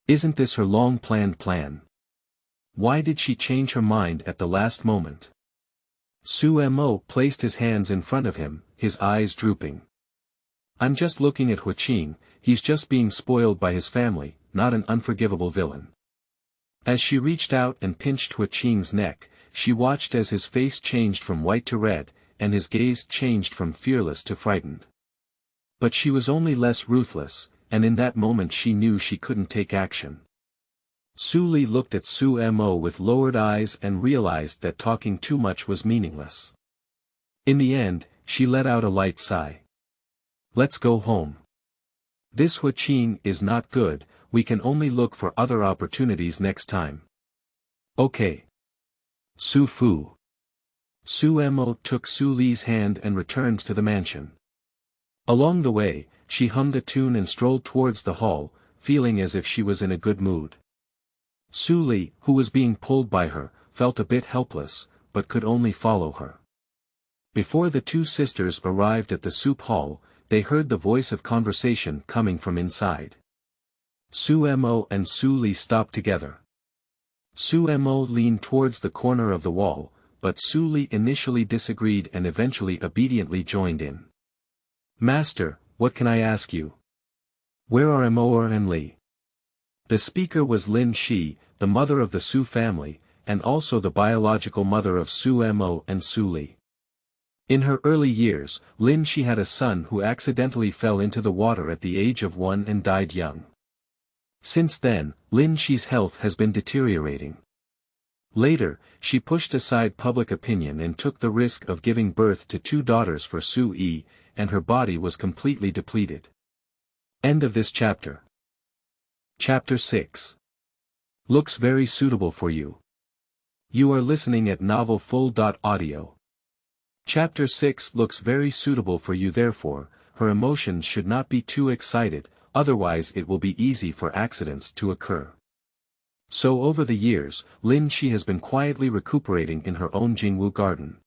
Isn't this her long-planned plan? Why did she change her mind at the last moment? Su Mo placed his hands in front of him, his eyes drooping. I'm just looking at Huaqing, he's just being spoiled by his family, not an unforgivable villain. As she reached out and pinched Huaqing's neck, she watched as his face changed from white to red, and his gaze changed from fearless to frightened. But she was only less ruthless, and in that moment she knew she couldn't take action. Su Li looked at Su Mo with lowered eyes and realized that talking too much was meaningless. In the end, she let out a light sigh. Let's go home. This Huaqing is not good, we can only look for other opportunities next time. Okay. Su Fu. Su Mo took Su Li's hand and returned to the mansion. Along the way, she hummed a tune and strolled towards the hall, feeling as if she was in a good mood. Su Li, who was being pulled by her, felt a bit helpless, but could only follow her. Before the two sisters arrived at the soup hall, they heard the voice of conversation coming from inside. Su Mo and Su Li stopped together. Su Mo leaned towards the corner of the wall, but Su Li initially disagreed and eventually obediently joined in. Master, what can I ask you? Where are Mo and Li? The speaker was Lin Shi, the mother of the Su family, and also the biological mother of Su Mo and Su Li. In her early years, Lin Shi had a son who accidentally fell into the water at the age of 1 and died young. Since then, Lin Shi's health has been deteriorating. Later, she pushed aside public opinion and took the risk of giving birth to 2 daughters for Su Yi, and her body was completely depleted. End of this chapter. Chapter 6. Looks very suitable for you. You are listening at novelfull.audio. Chapter 6 looks very suitable for you, therefore, her emotions should not be too excited, otherwise it will be easy for accidents to occur. So over the years, Lin Shi has been quietly recuperating in her own Jingwu garden.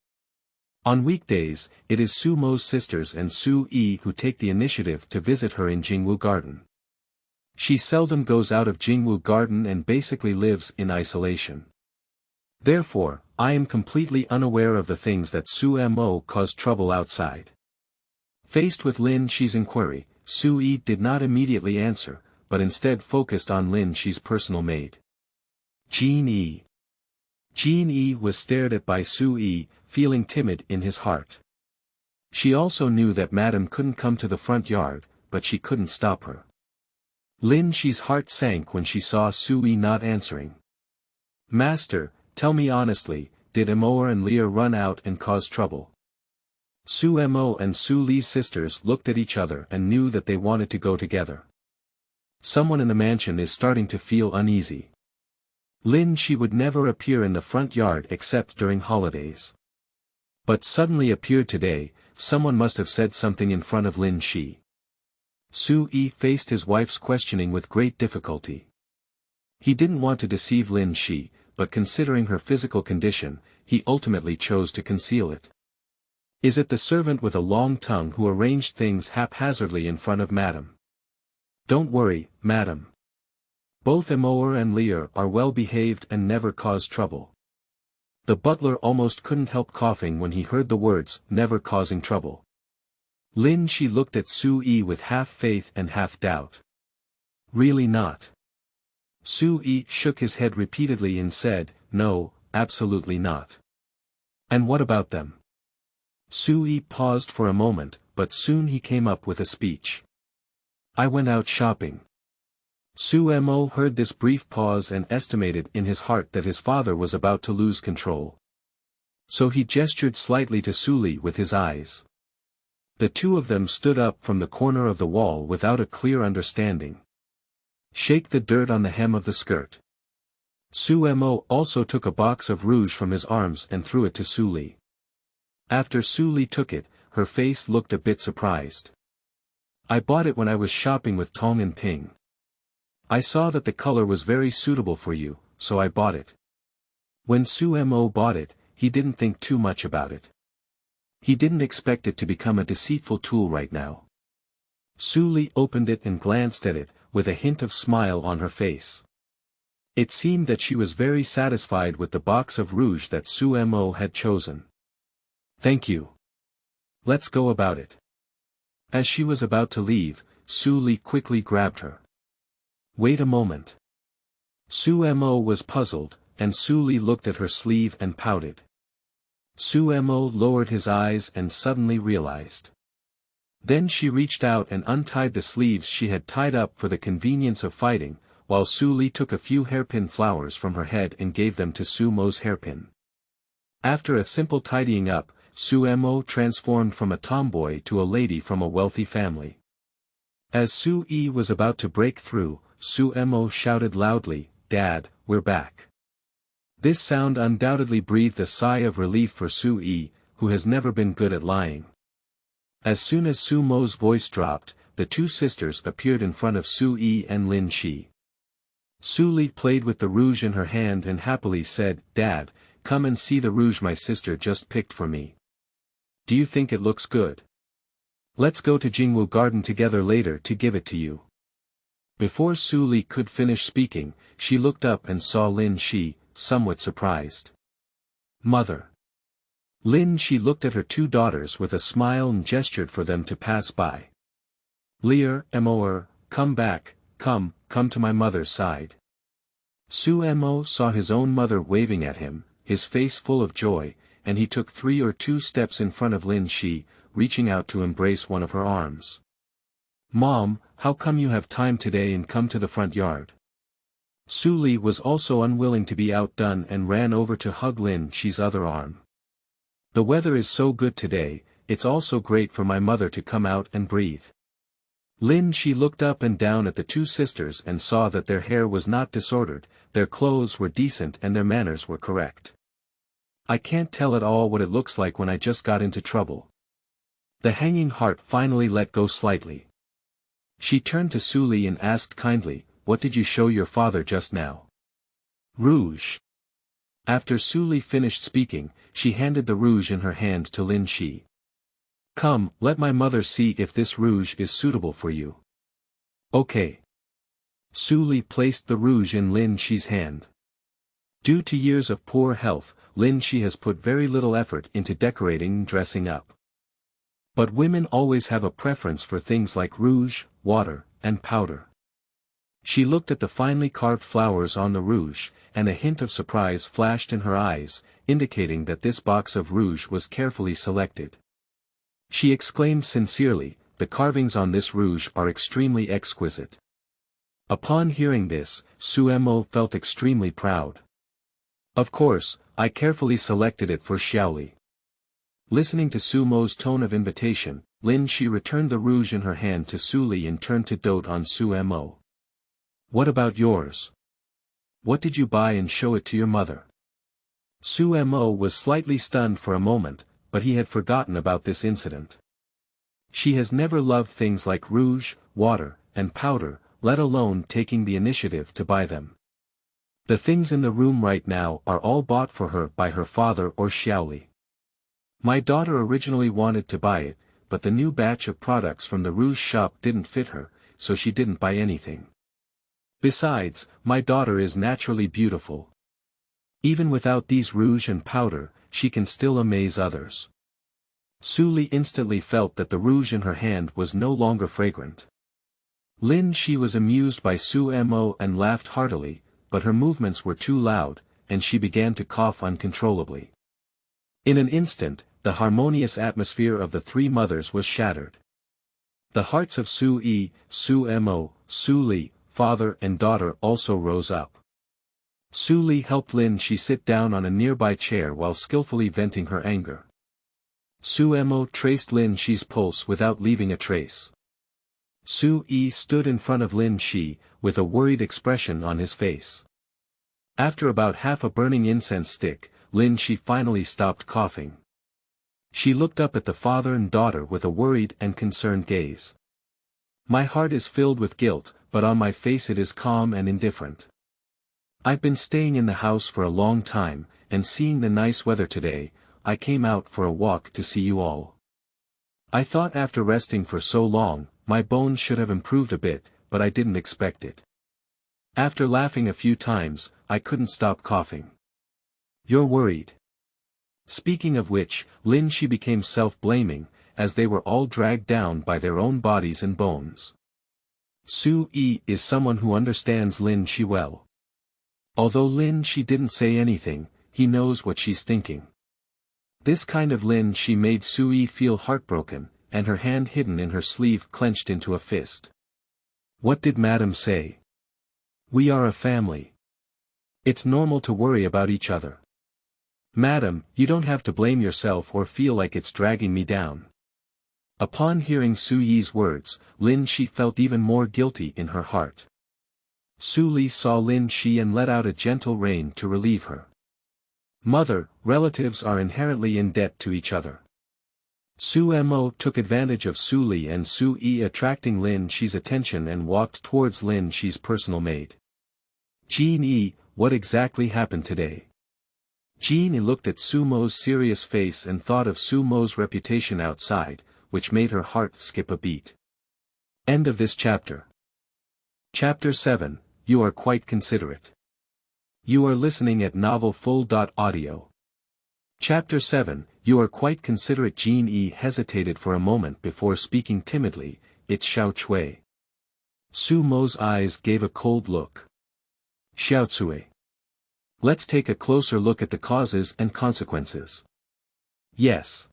On weekdays, it is Su Mo's sisters and Su Yi who take the initiative to visit her in Jingwu garden. She seldom goes out of Jingwu garden and basically lives in isolation. Therefore, I am completely unaware of the things that Su Mo caused trouble outside. Faced with Lin Shi's inquiry, Su Yi did not immediately answer, but instead focused on Lin Shi's personal maid. Jean E. Jean E was stared at by Su E, feeling timid in his heart. She also knew that Madame couldn't come to the front yard, but she couldn't stop her. Lin Shi's heart sank when she saw Su E not answering. Master, tell me honestly, did Mo and Leah run out and cause trouble? Su Mo and Su Li's sisters looked at each other and knew that they wanted to go together. Someone in the mansion is starting to feel uneasy. Lin Shi would never appear in the front yard except during holidays. But suddenly appeared today, someone must have said something in front of Lin Shi. Su E faced his wife's questioning with great difficulty. He didn't want to deceive Lin Shi, but considering her physical condition, he ultimately chose to conceal it. Is it the servant with a long tongue who arranged things haphazardly in front of Madame? Don't worry, Madame. Both Emoer and Lear are well behaved and never cause trouble. The butler almost couldn't help coughing when he heard the words, never causing trouble. Lin Shi looked at Su E with half faith and half doubt. Really not. Su E shook his head repeatedly and said, no, absolutely not. And what about them? Su E paused for a moment, but soon he came up with a speech. I went out shopping. Su Mo heard this brief pause and estimated in his heart that his father was about to lose control. So he gestured slightly to Su Li with his eyes. The two of them stood up from the corner of the wall without a clear understanding. Shake the dirt on the hem of the skirt. Su Mo also took a box of rouge from his arms and threw it to Su Li. After Su Li took it, her face looked a bit surprised. I bought it when I was shopping with Tong and Ping. I saw that the color was very suitable for you, so I bought it. When Su Mo bought it, he didn't think too much about it. He didn't expect it to become a deceitful tool right now. Su Li opened it and glanced at it, with a hint of smile on her face. It seemed that she was very satisfied with the box of rouge that Su Mo had chosen. Thank you. Let's go about it. As she was about to leave, Su Li quickly grabbed her. Wait a moment. Su Mo was puzzled, and Su Li looked at her sleeve and pouted. Su Mo lowered his eyes and suddenly realized. Then she reached out and untied the sleeves she had tied up for the convenience of fighting, while Su Li took a few hairpin flowers from her head and gave them to Su Mo's hairpin. After a simple tidying up, Su Mo transformed from a tomboy to a lady from a wealthy family. As Su E was about to break through, Su Mo shouted loudly, Dad, we're back. This sound undoubtedly breathed a sigh of relief for Su E, who has never been good at lying. As soon as Su Mo's voice dropped, the two sisters appeared in front of Su E and Lin Shi. Su Li played with the rouge in her hand and happily said, Dad, come and see the rouge my sister just picked for me. Do you think it looks good? Let's go to Jingwu Garden together later to give it to you. Before Su Li could finish speaking, she looked up and saw Lin Shi, somewhat surprised. Mother. Lin Shi looked at her two daughters with a smile and gestured for them to pass by. Lear, Moer, come back, come to my mother's side. Su Mo saw his own mother waving at him, his face full of joy, and he took 3 or 2 steps in front of Lin Shi, reaching out to embrace one of her arms. Mom, how come you have time today and come to the front yard? Su Li was also unwilling to be outdone and ran over to hug Lin Shi's other arm. The weather is so good today, it's also great for my mother to come out and breathe. Lin Shi looked up and down at the two sisters and saw that their hair was not disordered, their clothes were decent and their manners were correct. I can't tell at all what it looks like when I just got into trouble. The hanging heart finally let go slightly. She turned to Su Li and asked kindly, what did you show your father just now? Rouge. After Su Li finished speaking, she handed the rouge in her hand to Lin Shi. Come, let my mother see if this rouge is suitable for you. Okay. Su Li placed the rouge in Lin Shi's hand. Due to years of poor health, Lin Shi has put very little effort into decorating and dressing up. But women always have a preference for things like rouge, water, and powder. She looked at the finely carved flowers on the rouge, and a hint of surprise flashed in her eyes, indicating that this box of rouge was carefully selected. She exclaimed sincerely, "The carvings on this rouge are extremely exquisite." Upon hearing this, Suemo felt extremely proud. "Of course, I carefully selected it for Xiaoli." Listening to Sumo's tone of invitation, Lin Shi returned the rouge in her hand to Su Li and turned to dote on Suemo. "What about yours? What did you buy and show it to your mother?" Suemo was slightly stunned for a moment, but he had forgotten about this incident. She has never loved things like rouge, water, and powder, let alone taking the initiative to buy them. The things in the room right now are all bought for her by her father or Xiaoli. My daughter originally wanted to buy it, but the new batch of products from the rouge shop didn't fit her, so she didn't buy anything. Besides, my daughter is naturally beautiful. Even without these rouge and powder, she can still amaze others. Su Li instantly felt that the rouge in her hand was no longer fragrant. Lin Shi was amused by Suemo and laughed heartily, but her movements were too loud, and she began to cough uncontrollably. In an instant, the harmonious atmosphere of the three mothers was shattered. The hearts of Su Yi, Suemo, Su Li, father and daughter also rose up. Su Li helped Lin Shi sit down on a nearby chair while skillfully venting her anger. Suemo traced Lin Shi's pulse without leaving a trace. Su Yi stood in front of Lin Shi, with a worried expression on his face. After about half a burning incense stick, Lin Shi finally stopped coughing. She looked up at the father and daughter with a worried and concerned gaze. "My heart is filled with guilt, but on my face it is calm and indifferent. I've been staying in the house for a long time, and seeing the nice weather today, I came out for a walk to see you all. I thought after resting for so long, my bones should have improved a bit, but I didn't expect it. After laughing a few times, I couldn't stop coughing. You're worried." Speaking of which, Lin Shi became self-blaming, as they were all dragged down by their own bodies and bones. Su Yi is someone who understands Lin Shi well. Although Lin Shi didn't say anything, he knows what she's thinking. This kind of Lin Shi made Su Yi feel heartbroken, and her hand hidden in her sleeve clenched into a fist. "What did Madam say? We are a family. It's normal to worry about each other. Madam, you don't have to blame yourself or feel like it's dragging me down." Upon hearing Su Yi's words, Lin Shi felt even more guilty in her heart. Su Li saw Lin Shi and let out a gentle rain to relieve her. Mother, relatives are inherently in debt to each other. Suemo took advantage of Su Li and Su Yi attracting Lin Shi's attention and walked towards Lin Shi's personal maid. "Jin Yi, what exactly happened today?" Jin Yi looked at Sumo's serious face and thought of Sumo's reputation outside, which made her heart skip a beat. End of this chapter. Chapter 7, You Are Quite Considerate. You are listening at novelfull.audio. Chapter 7, You Are Quite Considerate. Jin Yi hesitated for a moment before speaking timidly, "It's Xiao Cui." Sumo's eyes gave a cold look. "Xiao Cui. Let's take a closer look at the causes and consequences." "Yes."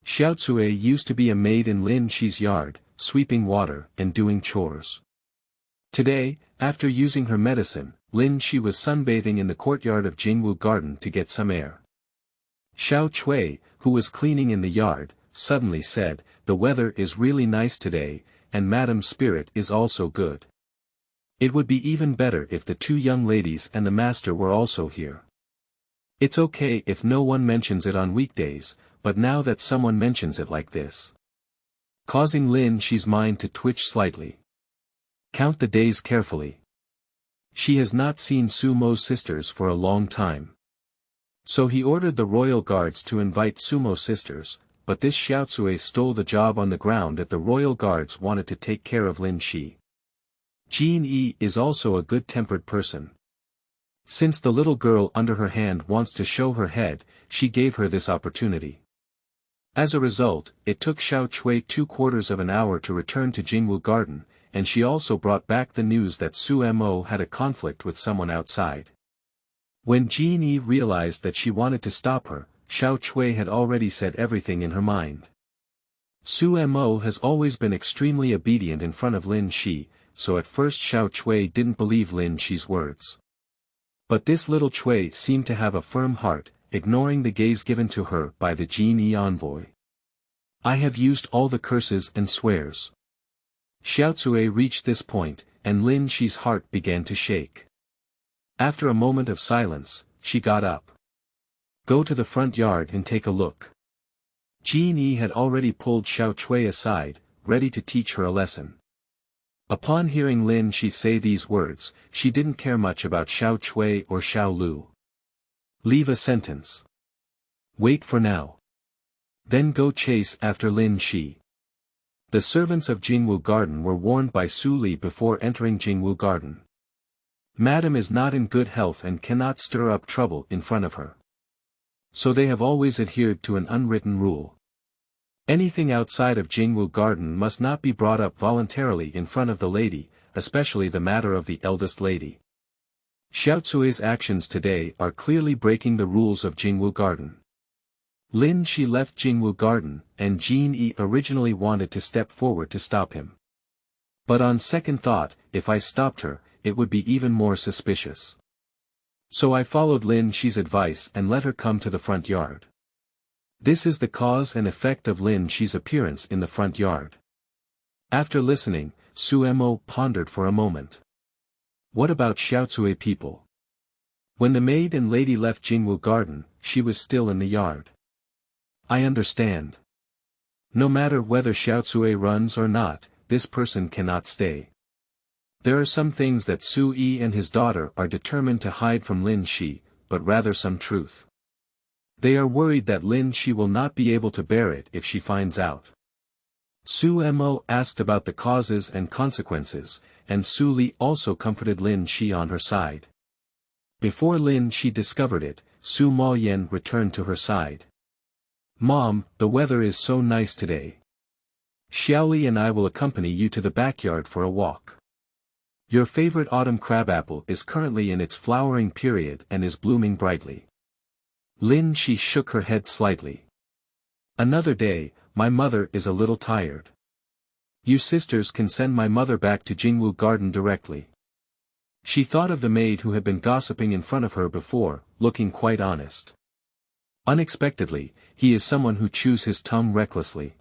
Xiao Cui used to be a maid in Lin Shi's yard, sweeping water and doing chores. Today, after using her medicine, Lin Shi was sunbathing in the courtyard of Jingwu Garden to get some air. Xiao Cui, who was cleaning in the yard, suddenly said, "The weather is really nice today, and Madam's spirit is also good. It would be even better if the two young ladies and the master were also here. It's okay if no one mentions it on weekdays, but now that someone mentions it like this." Causing Lin Shi's mind to twitch slightly. Count the days carefully. She has not seen Sumo's sisters for a long time. So he ordered the royal guards to invite Sumo's sisters, but this Xiao Cui stole the job on the ground that the royal guards wanted to take care of Lin Shi. Jin Yi is also a good-tempered person. Since the little girl under her hand wants to show her head, she gave her this opportunity. As a result, it took Xiao Cui 3/4 of an hour to return to Jingwu Garden, and she also brought back the news that Su Mo had a conflict with someone outside. When Jin Yi realized that she wanted to stop her, Xiao Chui had already said everything in her mind. Su Mo has always been extremely obedient in front of Lin Shi, so at first Xiao Chui didn't believe Lin Shi's words. But this little Chui seemed to have a firm heart, ignoring the gaze given to her by the Jin Yi envoy. I have used all the curses and swears. Xiao Cui reached this point, and Lin Shi's heart began to shake. After a moment of silence, she got up. Go to the front yard and take a look. Jin Yi had already pulled Xiao Cui aside, ready to teach her a lesson. Upon hearing Lin Shi say these words, she didn't care much about Xiao Cui or Xiao Lu. Leave a sentence. Wait for now. Then go chase after Lin Shi. The servants of Jingwu Garden were warned by Su Li before entering Jingwu Garden. Madam is not in good health and cannot stir up trouble in front of her. So they have always adhered to an unwritten rule. Anything outside of Jingwu Garden must not be brought up voluntarily in front of the lady, especially the matter of the eldest lady. Xiao Cui's actions today are clearly breaking the rules of Jingwu Garden. Lin Shi left Jingwu Garden, and Jin Yi originally wanted to step forward to stop him. But on second thought, if I stopped her, it would be even more suspicious. So I followed Lin Shi's advice and let her come to the front yard. This is the cause and effect of Lin Shi's appearance in the front yard. After listening, Su Mo pondered for a moment. What about Xiao Cui people? When the maid and lady left Jingwu Garden, she was still in the yard. I understand. No matter whether Xiao Cui runs or not, this person cannot stay. There are some things that Su Yi and his daughter are determined to hide from Lin Shi, but rather some truth. They are worried that Lin Shi will not be able to bear it if she finds out. Su Mo asked about the causes and consequences, and Su Li also comforted Lin Shi on her side. Before Lin Shi discovered it, Su Mo Yen returned to her side. Mom, the weather is so nice today. Xiaoli and I will accompany you to the backyard for a walk. Your favorite autumn crabapple is currently in its flowering period and is blooming brightly. Lin Shi shook her head slightly. Another day, my mother is a little tired. You sisters can send my mother back to Jingwu Garden directly. She thought of the maid who had been gossiping in front of her before, looking quite honest. Unexpectedly, he is someone who chews his tongue recklessly.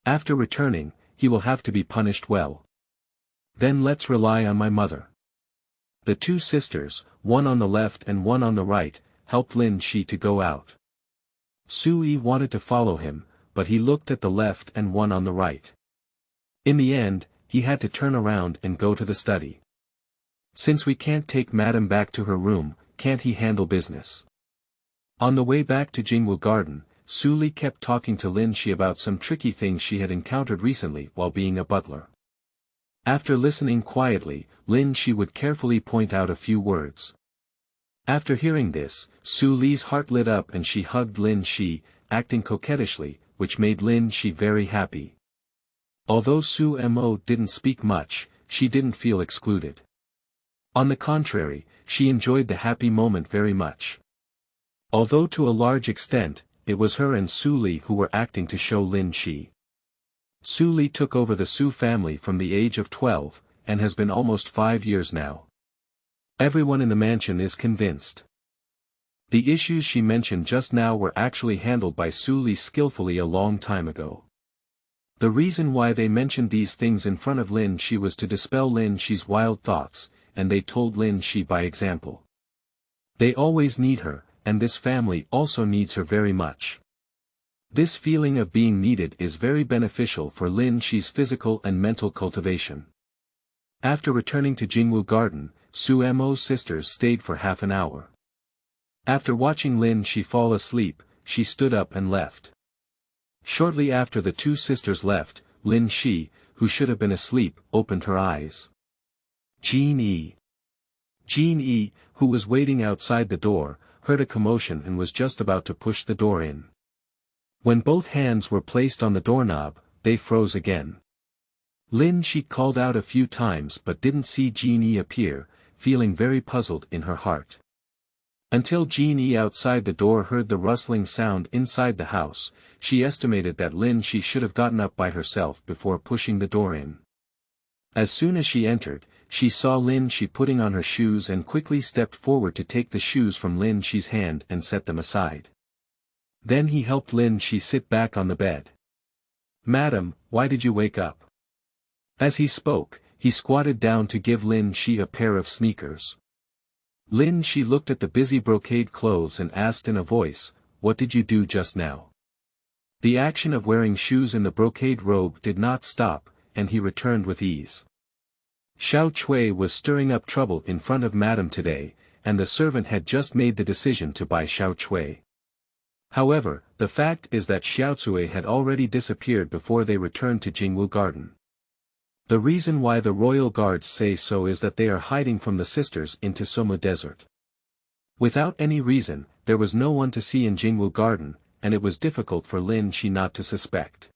After returning, he will have to be punished well. Then let's rely on my mother. The two sisters, one on the left and one on the right, helped Lin Shi to go out. Su Yi wanted to follow him, but he looked at the left and one on the right. In the end, he had to turn around and go to the study. Since we can't take Madam back to her room, can't he handle business? On the way back to Jingwu Garden, Su Li kept talking to Lin Shi about some tricky things she had encountered recently while being a butler. After listening quietly, Lin Shi would carefully point out a few words. After hearing this, Su Li's heart lit up and she hugged Lin Shi, acting coquettishly, which made Lin Shi very happy. Although Su Mo didn't speak much, she didn't feel excluded. On the contrary, she enjoyed the happy moment very much. Although to a large extent, it was her and Su Li who were acting to show Lin Shi. Su Li took over the Su family from the age of 12, and has been almost 5 years now. Everyone in the mansion is convinced. The issues she mentioned just now were actually handled by Su Li skillfully a long time ago. The reason why they mentioned these things in front of Lin Shi was to dispel Lin Shi's wild thoughts, and they told Lin Shi by example. They always need her, and this family also needs her very much. This feeling of being needed is very beneficial for Lin Shi's physical and mental cultivation. After returning to Jingwu Garden, Su Mo's sisters stayed for half an hour. After watching Lin Shi fall asleep, she stood up and left. Shortly after the two sisters left, Lin Shi, who should have been asleep, opened her eyes. Jin Yi, who was waiting outside the door, heard a commotion and was just about to push the door in. When both hands were placed on the doorknob, they froze again. Lin Shi called out a few times but didn't see Genie appear, feeling very puzzled in her heart. Until Genie outside the door heard the rustling sound inside the house, she estimated that Lin Shi should have gotten up by herself before pushing the door in. As soon as she entered, she saw Lin Shi putting on her shoes and quickly stepped forward to take the shoes from Lin Shi's hand and set them aside. Then he helped Lin Shi sit back on the bed. "Madam, why did you wake up?" As he spoke, he squatted down to give Lin Shi a pair of sneakers. Lin Shi looked at the busy brocade clothes and asked in a voice, "What did you do just now?" The action of wearing shoes in the brocade robe did not stop, and he returned with ease. Xiao Chui was stirring up trouble in front of Madame today, and the servant had just made the decision to buy Xiao Chui. However, the fact is that Xiao Cui had already disappeared before they returned to Jingwu Garden. The reason why the royal guards say so is that they are hiding from the sisters into Somu Desert. Without any reason, there was no one to see in Jingwu Garden, and it was difficult for Lin Shi not to suspect.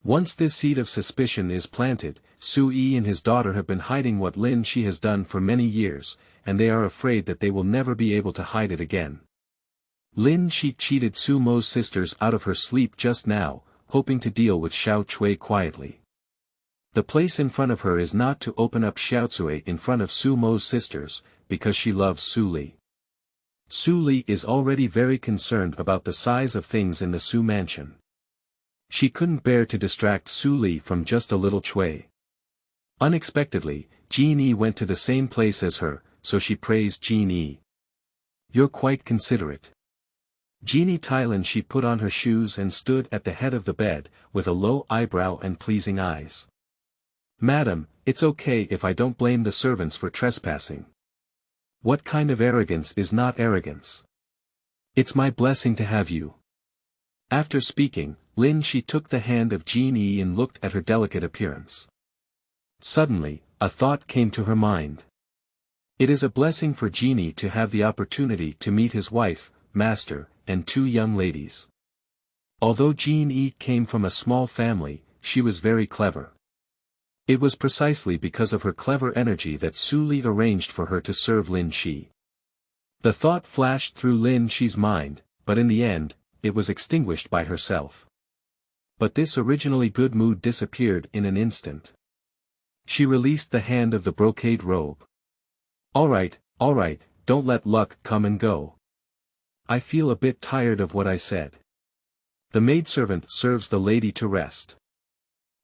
Once this seed of suspicion is planted, Su Yi and his daughter have been hiding what Lin Shi has done for many years, and they are afraid that they will never be able to hide it again. Lin Shi cheated Su Mo's sisters out of her sleep just now, hoping to deal with Xiao Cui quietly. The place in front of her is not to open up Xiao Cui in front of Su Mo's sisters, because she loves Su Li. Su Li is already very concerned about the size of things in the Su mansion. She couldn't bear to distract Su Li from just a little Cui. Unexpectedly, Genie went to the same place as her, so she praised Genie. "You're quite considerate." Genie Thailand she put on her shoes and stood at the head of the bed, with a low eyebrow and pleasing eyes. "Madam, it's okay if I don't blame the servants for trespassing. What kind of arrogance is not arrogance? It's my blessing to have you." After speaking, Lin Shi took the hand of Genie and looked at her delicate appearance. Suddenly, a thought came to her mind. It is a blessing for Genie to have the opportunity to meet his wife, master, and two young ladies. Although Genie came from a small family, she was very clever. It was precisely because of her clever energy that Su Li arranged for her to serve Lin Shi. The thought flashed through Lin Shi's mind, but in the end, it was extinguished by herself. But this originally good mood disappeared in an instant. She released the hand of the brocade robe. All right, don't let luck come and go. I feel a bit tired of what I said." The maidservant serves the lady to rest.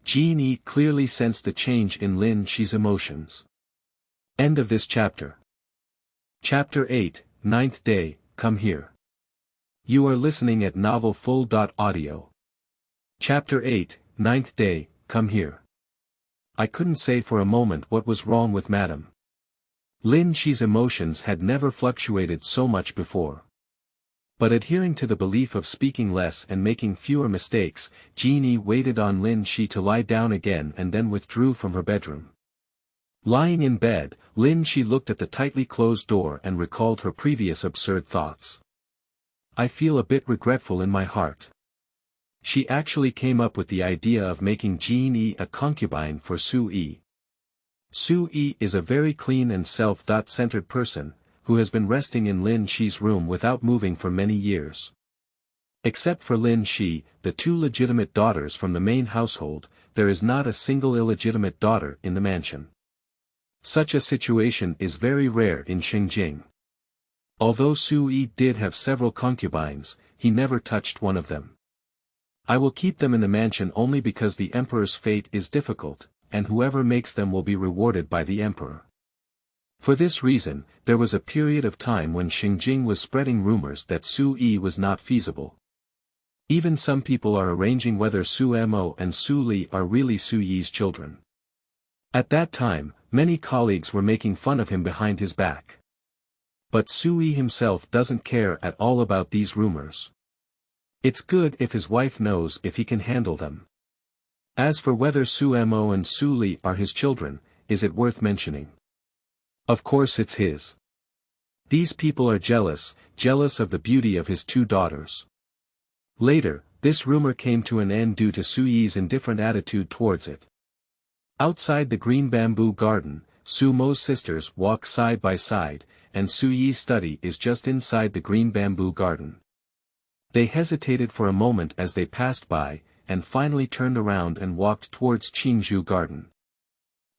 Genie clearly sensed the change in Lin Shi's emotions. End of this chapter. Chapter 8, 9th Day, Come Here. You are listening at novelfull.audio. Chapter 8, 9th Day, Come Here. I couldn't say for a moment what was wrong with Madame. Lin Shi's emotions had never fluctuated so much before. But adhering to the belief of speaking less and making fewer mistakes, Genie waited on Lin Shi to lie down again and then withdrew from her bedroom. Lying in bed, Lin Shi looked at the tightly closed door and recalled her previous absurd thoughts. I feel a bit regretful in my heart. She actually came up with the idea of making Genie a concubine for Su Yi. Su Yi is a very clean and self-centered person, who has been resting in Lin Shi's room without moving for many years. Except for Lin Shi, the two legitimate daughters from the main household, there is not a single illegitimate daughter in the mansion. Such a situation is very rare in Shengjing. Although Su Yi did have several concubines, he never touched one of them. I will keep them in the mansion only because the emperor's fate is difficult, and whoever makes them will be rewarded by the emperor. For this reason, there was a period of time when Shengjing was spreading rumors that Su Yi was not feasible. Even some people are arranging whether Su Mo and Su Li are really Su Yi's children. At that time, many colleagues were making fun of him behind his back. But Su Yi himself doesn't care at all about these rumors. It's good if his wife knows if he can handle them. As for whether Su Mo and Su Li are his children, is it worth mentioning? Of course it's his. These people are jealous of the beauty of his two daughters. Later, this rumor came to an end due to Su Yi's indifferent attitude towards it. Outside the green bamboo garden, Su Mo's sisters walk side by side, and Su Yi's study is just inside the green bamboo garden. They hesitated for a moment as they passed by, and finally turned around and walked towards Qingzhou Garden.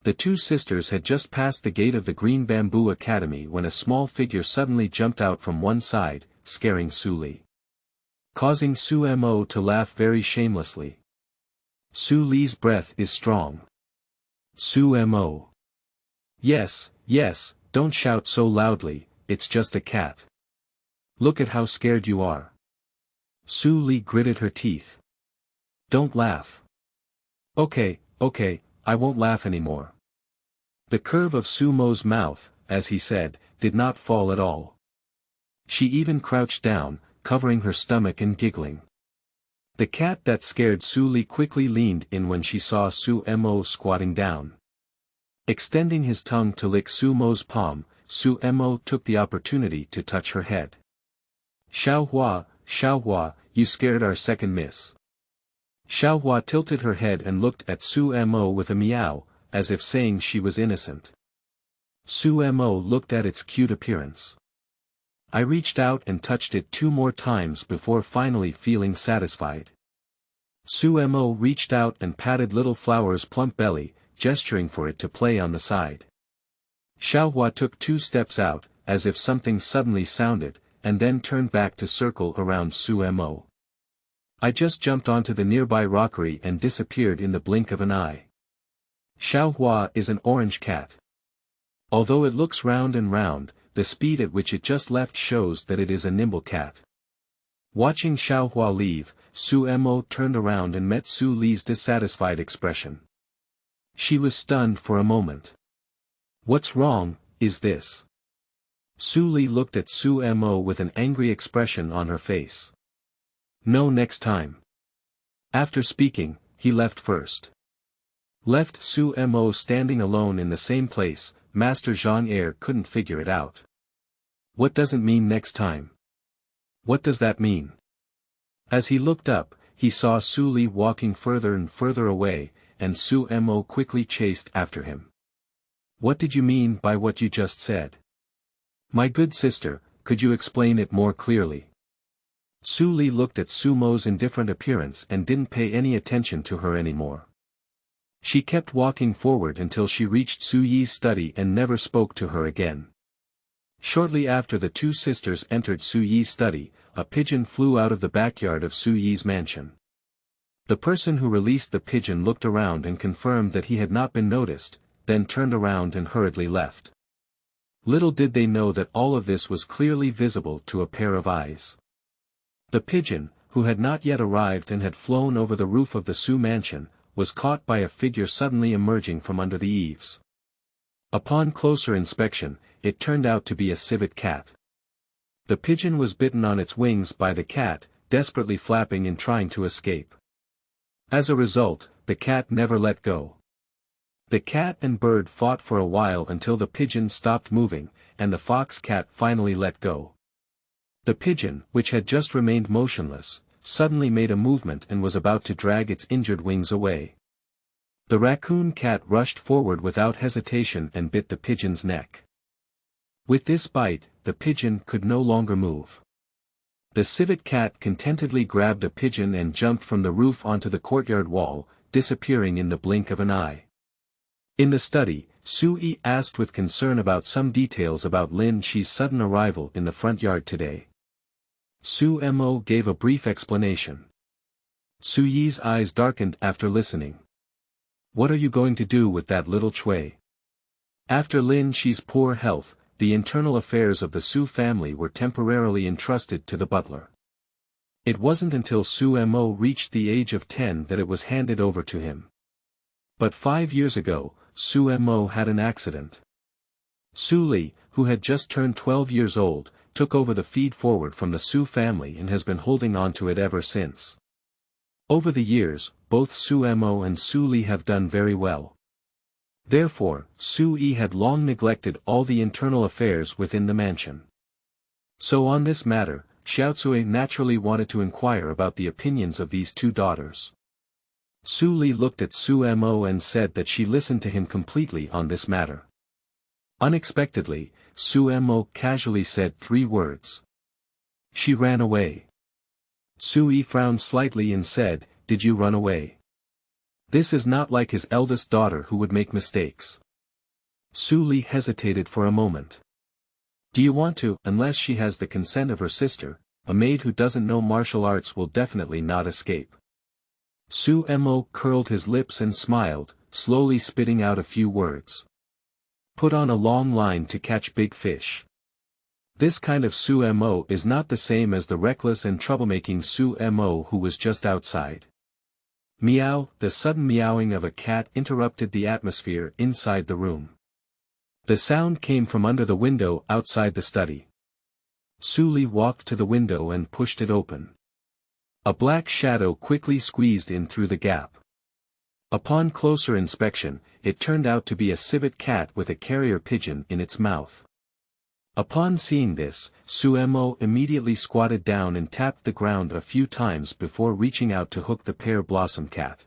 The two sisters had just passed the gate of the Green Bamboo Academy when a small figure suddenly jumped out from one side, scaring Su Li, causing Su Mo to laugh very shamelessly. Su Li's breath is strong. Su Mo. Yes, yes, don't shout so loudly, it's just a cat. Look at how scared you are. Su Li gritted her teeth. Don't laugh. Okay, I won't laugh anymore. The curve of Su Mo's mouth, as he said, did not fall at all. She even crouched down, covering her stomach and giggling. The cat that scared Su Li quickly leaned in when she saw Su Mo squatting down. Extending his tongue to lick Su Mo's palm, Su Mo took the opportunity to touch her head. Xiaohua, you scared our second miss. Xiaohua tilted her head and looked at Su Mo with a meow, as if saying she was innocent. Su Mo looked at its cute appearance. I reached out and touched it 2 more times before finally feeling satisfied. Su Mo reached out and patted little Flower's plump belly, gesturing for it to play on the side. Xiaohua took 2 steps out, as if something suddenly sounded, and then turned back to circle around Su Mo. I just jumped onto the nearby rockery and disappeared in the blink of an eye. Xiaohua is an orange cat. Although it looks round and round, the speed at which it just left shows that it is a nimble cat. Watching Xiaohua leave, Su Mo turned around and met Su Li's dissatisfied expression. She was stunned for a moment. What's wrong, is this? Su Li looked at Su Mo with an angry expression on her face. No, next time. After speaking, he left first. Left Su Mo standing alone in the same place. Master Zhang Er couldn't figure it out. What does it mean next time? What does that mean? As he looked up, he saw Su Li walking further and further away, and Su Mo quickly chased after him. What did you mean by what you just said? My good sister, could you explain it more clearly? Su Li looked at Su Mo's indifferent appearance and didn't pay any attention to her anymore. She kept walking forward until she reached Su Yi's study and never spoke to her again. Shortly after the two sisters entered Su Yi's study, a pigeon flew out of the backyard of Su Yi's mansion. The person who released the pigeon looked around and confirmed that he had not been noticed, then turned around and hurriedly left. Little did they know that all of this was clearly visible to a pair of eyes. The pigeon, who had not yet arrived and had flown over the roof of the Su mansion, was caught by a figure suddenly emerging from under the eaves. Upon closer inspection, it turned out to be a civet cat. The pigeon was bitten on its wings by the cat, desperately flapping and trying to escape. As a result, the cat never let go. The cat and bird fought for a while until the pigeon stopped moving, and the fox cat finally let go. The pigeon, which had just remained motionless, suddenly made a movement and was about to drag its injured wings away. The raccoon cat rushed forward without hesitation and bit the pigeon's neck. With this bite, the pigeon could no longer move. The civet cat contentedly grabbed a pigeon and jumped from the roof onto the courtyard wall, disappearing in the blink of an eye. In the study, Su Yi asked with concern about some details about Lin Shi's sudden arrival in the front yard today. Su Mo gave a brief explanation. Su Yi's eyes darkened after listening. What are you going to do with that little Chui? After Lin Shi's poor health, the internal affairs of the Su family were temporarily entrusted to the butler. It wasn't until Su Mo reached the age of 10 that it was handed over to him. But 5 years ago, Su Mo had an accident. Su Li, who had just turned 12 years old, took over the feed-forward from the Su family and has been holding on to it ever since. Over the years, both Su Mo and Su Li have done very well. Therefore, Su Yi had long neglected all the internal affairs within the mansion. So on this matter, Xiaotsui naturally wanted to inquire about the opinions of these two daughters. Su Li looked at Su Mo and said that she listened to him completely on this matter. Unexpectedly, Su Mo casually said 3 words. She ran away. Su Yi frowned slightly and said, "Did you run away?" This is not like his eldest daughter who would make mistakes. Su Li hesitated for a moment. Do you want to? Unless she has the consent of her sister, a maid who doesn't know martial arts will definitely not escape. Su Mo curled his lips and smiled, slowly spitting out a few words. Put on a long line to catch big fish. This kind of Su Mo is not the same as the reckless and troublemaking Su Mo who was just outside. Meow, the sudden meowing of a cat interrupted the atmosphere inside the room. The sound came from under the window outside the study. Su Li walked to the window and pushed it open. A black shadow quickly squeezed in through the gap. Upon closer inspection, it turned out to be a civet cat with a carrier pigeon in its mouth. Upon seeing this, Su Mo immediately squatted down and tapped the ground a few times before reaching out to hook the pear blossom cat.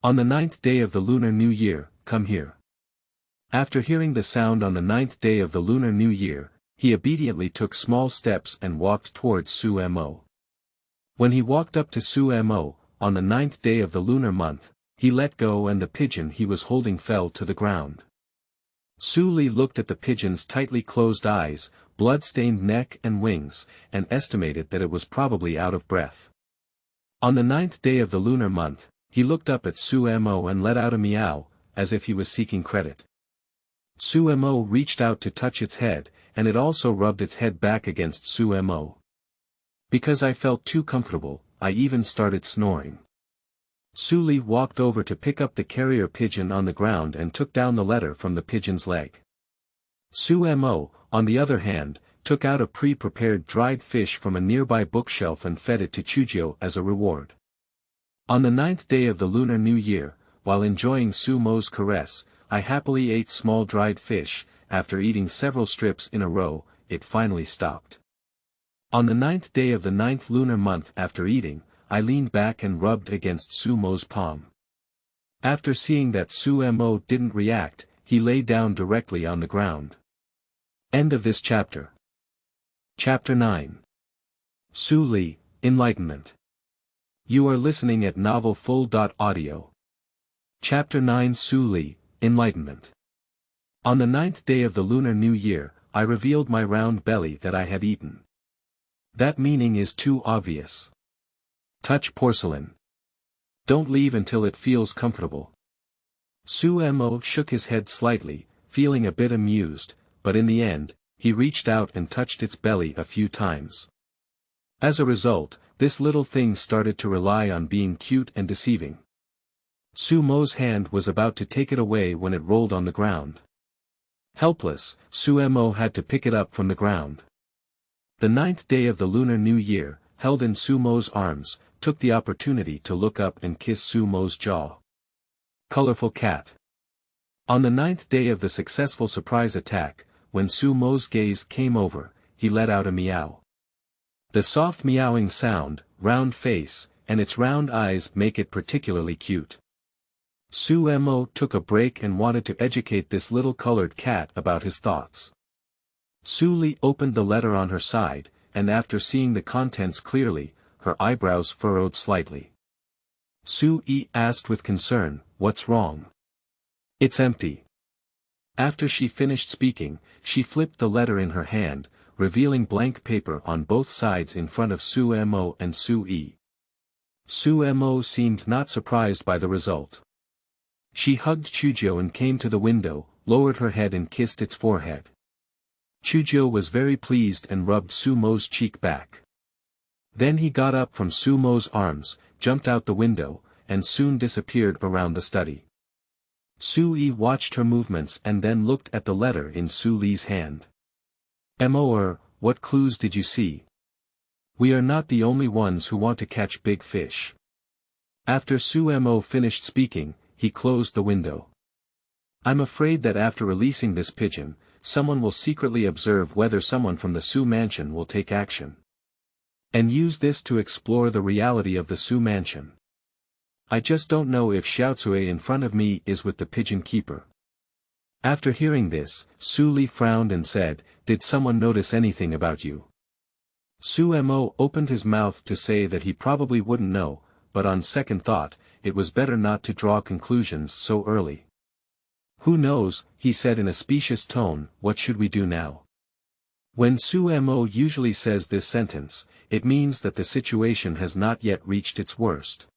On the 9th day of the Lunar New Year, come here. After hearing the sound on the 9th day of the Lunar New Year, he obediently took small steps and walked towards Su Mo. When he walked up to Su Mo, on the 9th day of the lunar month, he let go and the pigeon he was holding fell to the ground. Su Li looked at the pigeon's tightly closed eyes, blood-stained neck and wings, and estimated that it was probably out of breath. On the 9th day of the lunar month, he looked up at Su Mo and let out a meow, as if he was seeking credit. Su Mo reached out to touch its head, and it also rubbed its head back against Su Mo. Because I felt too comfortable, I even started snoring. Su Li walked over to pick up the carrier pigeon on the ground and took down the letter from the pigeon's leg. Su Mo, on the other hand, took out a pre-prepared dried fish from a nearby bookshelf and fed it to Chujio as a reward. On the 9th day of the Lunar New Year, while enjoying Su Mo's caress, I happily ate small dried fish. After eating several strips in a row, it finally stopped. On the 9th day of the 9th lunar month after eating, I leaned back and rubbed against Su Mo's palm. After seeing that Su Mo didn't react, he lay down directly on the ground. End of this chapter. Chapter 9. Su Li, Enlightenment. You are listening at novelfull.audio. Chapter 9 Su Li, Enlightenment. On the 9th day of the Lunar New Year, I revealed my round belly that I had eaten. That meaning is too obvious. Touch porcelain. Don't leave until it feels comfortable. Su Mo shook his head slightly, feeling a bit amused, but in the end, he reached out and touched its belly a few times. As a result, this little thing started to rely on being cute and deceiving. Su Mo's hand was about to take it away when it rolled on the ground. Helpless, Su Mo had to pick it up from the ground. The 9th day of the Lunar New Year, held in Su Mo's arms, took the opportunity to look up and kiss Su Mo's jaw. Colorful cat. On the 9th day of the successful surprise attack, when Su Mo's gaze came over, he let out a meow. The soft meowing sound, round face, and its round eyes make it particularly cute. Su Mo took a break and wanted to educate this little colored cat about his thoughts. Su Li opened the letter on her side, and after seeing the contents clearly, her eyebrows furrowed slightly. Su Yi asked with concern, "What's wrong?" "It's empty." After she finished speaking, she flipped the letter in her hand, revealing blank paper on both sides in front of Su Mo and Su Yi. Su Mo seemed not surprised by the result. She hugged Chujio and came to the window, lowered her head and kissed its forehead. Chujio was very pleased and rubbed Su Mo's cheek back. Then he got up from Su Mo's arms, jumped out the window, and soon disappeared around the study. Su Yi watched her movements and then looked at the letter in Su Li's hand. "Mo, what clues did you see? We are not the only ones who want to catch big fish." After Su Mo finished speaking, he closed the window. "I'm afraid that after releasing this pigeon, someone will secretly observe whether someone from the Su mansion will take action. And use this to explore the reality of the Su mansion. I just don't know if Xiaocui in front of me is with the pigeon keeper. After hearing this, Su Li frowned and said, did someone notice anything about you? Su Mo opened his mouth to say that he probably wouldn't know, but on second thought, it was better not to draw conclusions so early. Who knows, he said in a specious tone, what should we do now? When Su Mo usually says this sentence, it means that the situation has not yet reached its worst.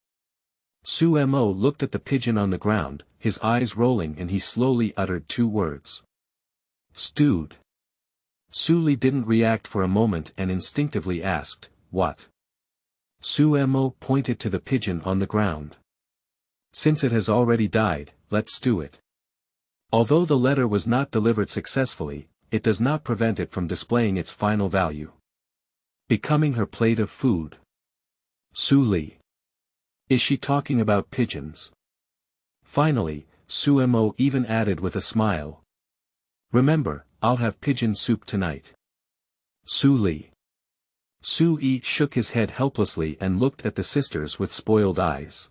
Su Mo looked at the pigeon on the ground, his eyes rolling, and he slowly uttered 2 words. Stewed. Su Li didn't react for a moment and instinctively asked, what? Su Mo pointed to the pigeon on the ground. Since it has already died, let's stew it. Although the letter was not delivered successfully, it does not prevent it from displaying its final value. Becoming her plate of food. Su Li. Is she talking about pigeons? Finally, Su Mo even added with a smile. Remember, I'll have pigeon soup tonight. Su Li. Su Yi shook his head helplessly and looked at the sisters with spoiled eyes.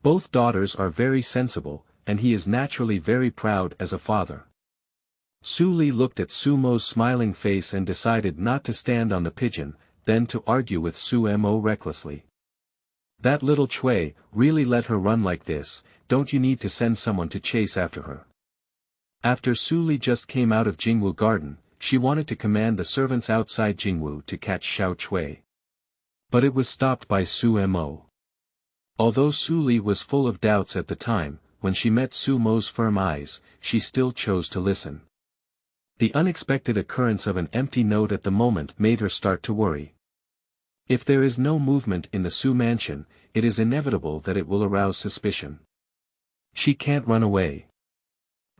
Both daughters are very sensible, and he is naturally very proud as a father. Su Li looked at Su Mo's smiling face and decided not to stand on the pigeon, then to argue with Su Mo recklessly. That little Chui, really let her run like this, don't you need to send someone to chase after her? After Su Li just came out of Jingwu garden, she wanted to command the servants outside Jingwu to catch Xiao Cui. But it was stopped by Su Mo. Although Su Li was full of doubts at the time, when she met Su Mo's firm eyes, she still chose to listen. The unexpected occurrence of an empty note at the moment made her start to worry. If there is no movement in the Su mansion, it is inevitable that it will arouse suspicion. She can't run away.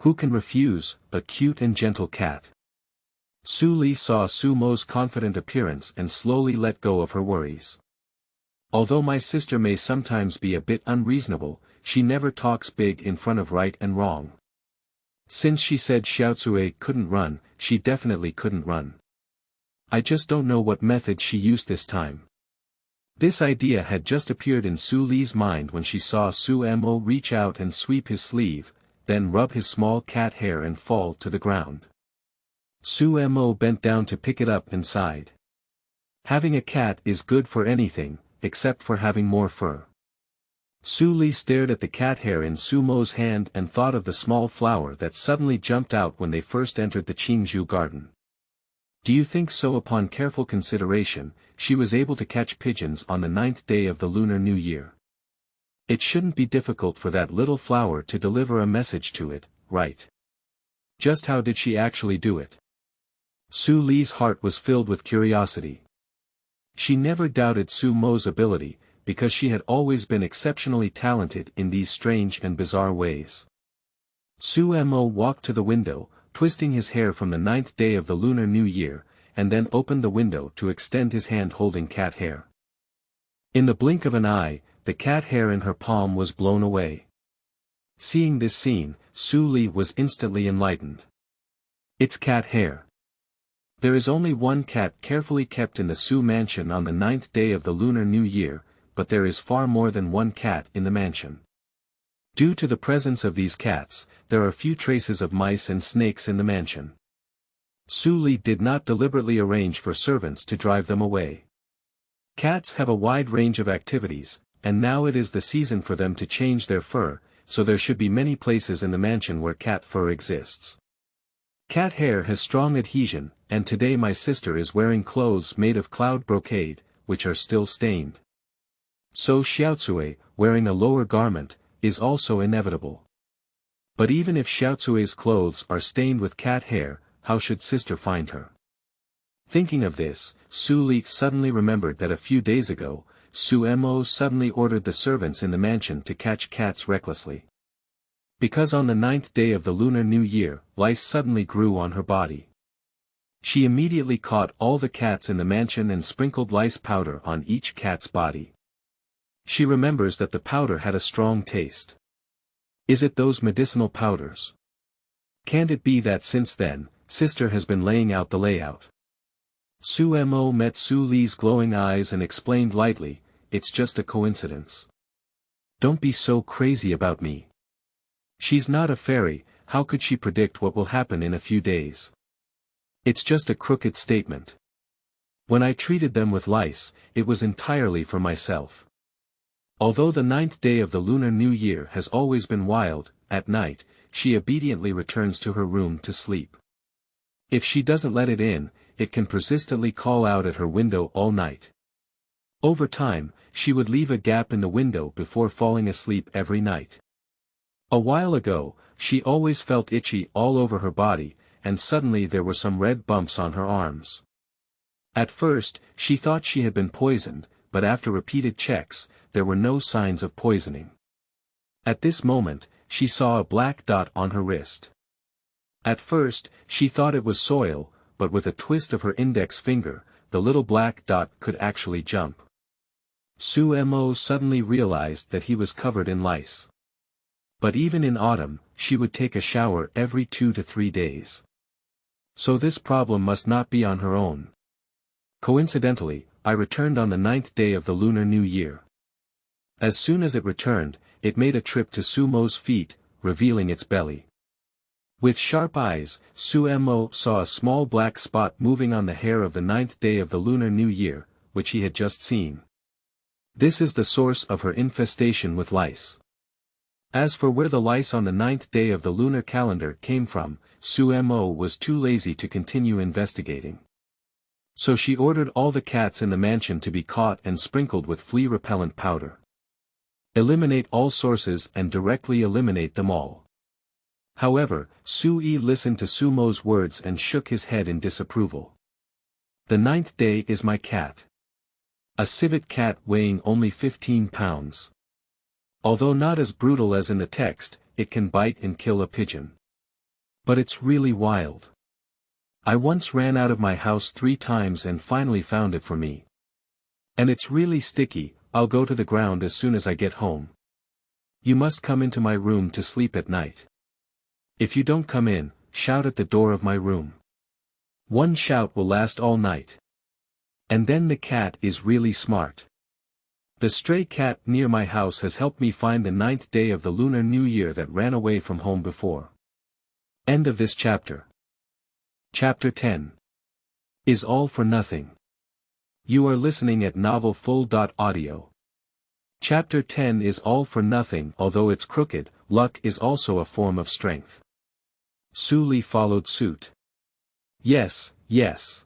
Who can refuse, a cute and gentle cat? Su Li saw Su Mo's confident appearance and slowly let go of her worries. Although my sister may sometimes be a bit unreasonable, she never talks big in front of right and wrong. Since she said Xiaocui couldn't run, she definitely couldn't run. I just don't know what method she used this time. This idea had just appeared in Su Li's mind when she saw Su Mo reach out and sweep his sleeve, then rub his small cat hair and fall to the ground. Su Mo bent down to pick it up and sighed. Having a cat is good for anything, except for having more fur. Su Li stared at the cat hair in Su Mo's hand and thought of the small flower that suddenly jumped out when they first entered the Qingzhou garden. Do you think so? Upon careful consideration, she was able to catch pigeons on the 9th day of the Lunar New Year. It shouldn't be difficult for that little flower to deliver a message to it, right? Just how did she actually do it? Su Li's heart was filled with curiosity. She never doubted Su Mo's ability, because she had always been exceptionally talented in these strange and bizarre ways. Su Mo walked to the window, twisting his hair from the 9th day of the Lunar New Year, and then opened the window to extend his hand holding cat hair. In the blink of an eye, the cat hair in her palm was blown away. Seeing this scene, Su Li was instantly enlightened. It's cat hair. There is only one cat carefully kept in the Su mansion on the 9th day of the Lunar New Year, but there is far more than one cat in the mansion. Due to the presence of these cats, there are few traces of mice and snakes in the mansion. Su Li did not deliberately arrange for servants to drive them away. Cats have a wide range of activities, and now it is the season for them to change their fur, so there should be many places in the mansion where cat fur exists. Cat hair has strong adhesion, and today my sister is wearing clothes made of cloud brocade, which are still stained. So Xiaocui, wearing a lower garment, is also inevitable. But even if Xiaocui's clothes are stained with cat hair, how should sister find her? Thinking of this, Su Li suddenly remembered that a few days ago, Su Mo suddenly ordered the servants in the mansion to catch cats recklessly. Because on the 9th day of the Lunar New Year, lice suddenly grew on her body. She immediately caught all the cats in the mansion and sprinkled lice powder on each cat's body. She remembers that the powder had a strong taste. Is it those medicinal powders? Can't it be that since then, sister has been laying out the layout? Su Mo met Su Li's glowing eyes and explained lightly, it's just a coincidence. Don't be so crazy about me. She's not a fairy, how could she predict what will happen in a few days? It's just a crooked statement. When I treated them with lice, it was entirely for myself. Although the 9th day of the Lunar New Year has always been wild, at night, she obediently returns to her room to sleep. If she doesn't let it in, it can persistently call out at her window all night. Over time, she would leave a gap in the window before falling asleep every night. A while ago, she always felt itchy all over her body, and suddenly there were some red bumps on her arms. At first, she thought she had been poisoned, but after repeated checks, there were no signs of poisoning. At this moment, she saw a black dot on her wrist. At first, she thought it was soil, but with a twist of her index finger, the little black dot could actually jump. Sumo suddenly realized that he was covered in lice. But even in autumn, she would take a shower every 2 to 3 days. So this problem must not be on her own. Coincidentally, I returned on the 9th day of the Lunar New Year. As soon as it returned, it made a trip to Sumo's feet, revealing its belly. With sharp eyes, Sumo saw a small black spot moving on the hair of the 9th day of the Lunar New Year, which he had just seen. This is the source of her infestation with lice. As for where the lice on the 9th day of the lunar calendar came from, Sumo was too lazy to continue investigating. So she ordered all the cats in the mansion to be caught and sprinkled with flea-repellent powder. Eliminate all sources and directly eliminate them all. However, Sui listened to Sumo's words and shook his head in disapproval. The 9th day is my cat. A civet cat weighing only 15 pounds. Although not as brutal as in the text, it can bite and kill a pigeon. But it's really wild. I once ran out of my house 3 times and finally found it for me. And it's really sticky, I'll go to the ground as soon as I get home. You must come into my room to sleep at night. If you don't come in, shout at the door of my room. One shout will last all night. And then the cat is really smart. The stray cat near my house has helped me find the 9th day of the Lunar New Year that ran away from home before. End of this chapter. Chapter 10. Is all for nothing. You are listening at novelfull.audio. Chapter 10 is all for nothing. Although it's crooked, luck is also a form of strength. Suli followed suit. Yes, yes.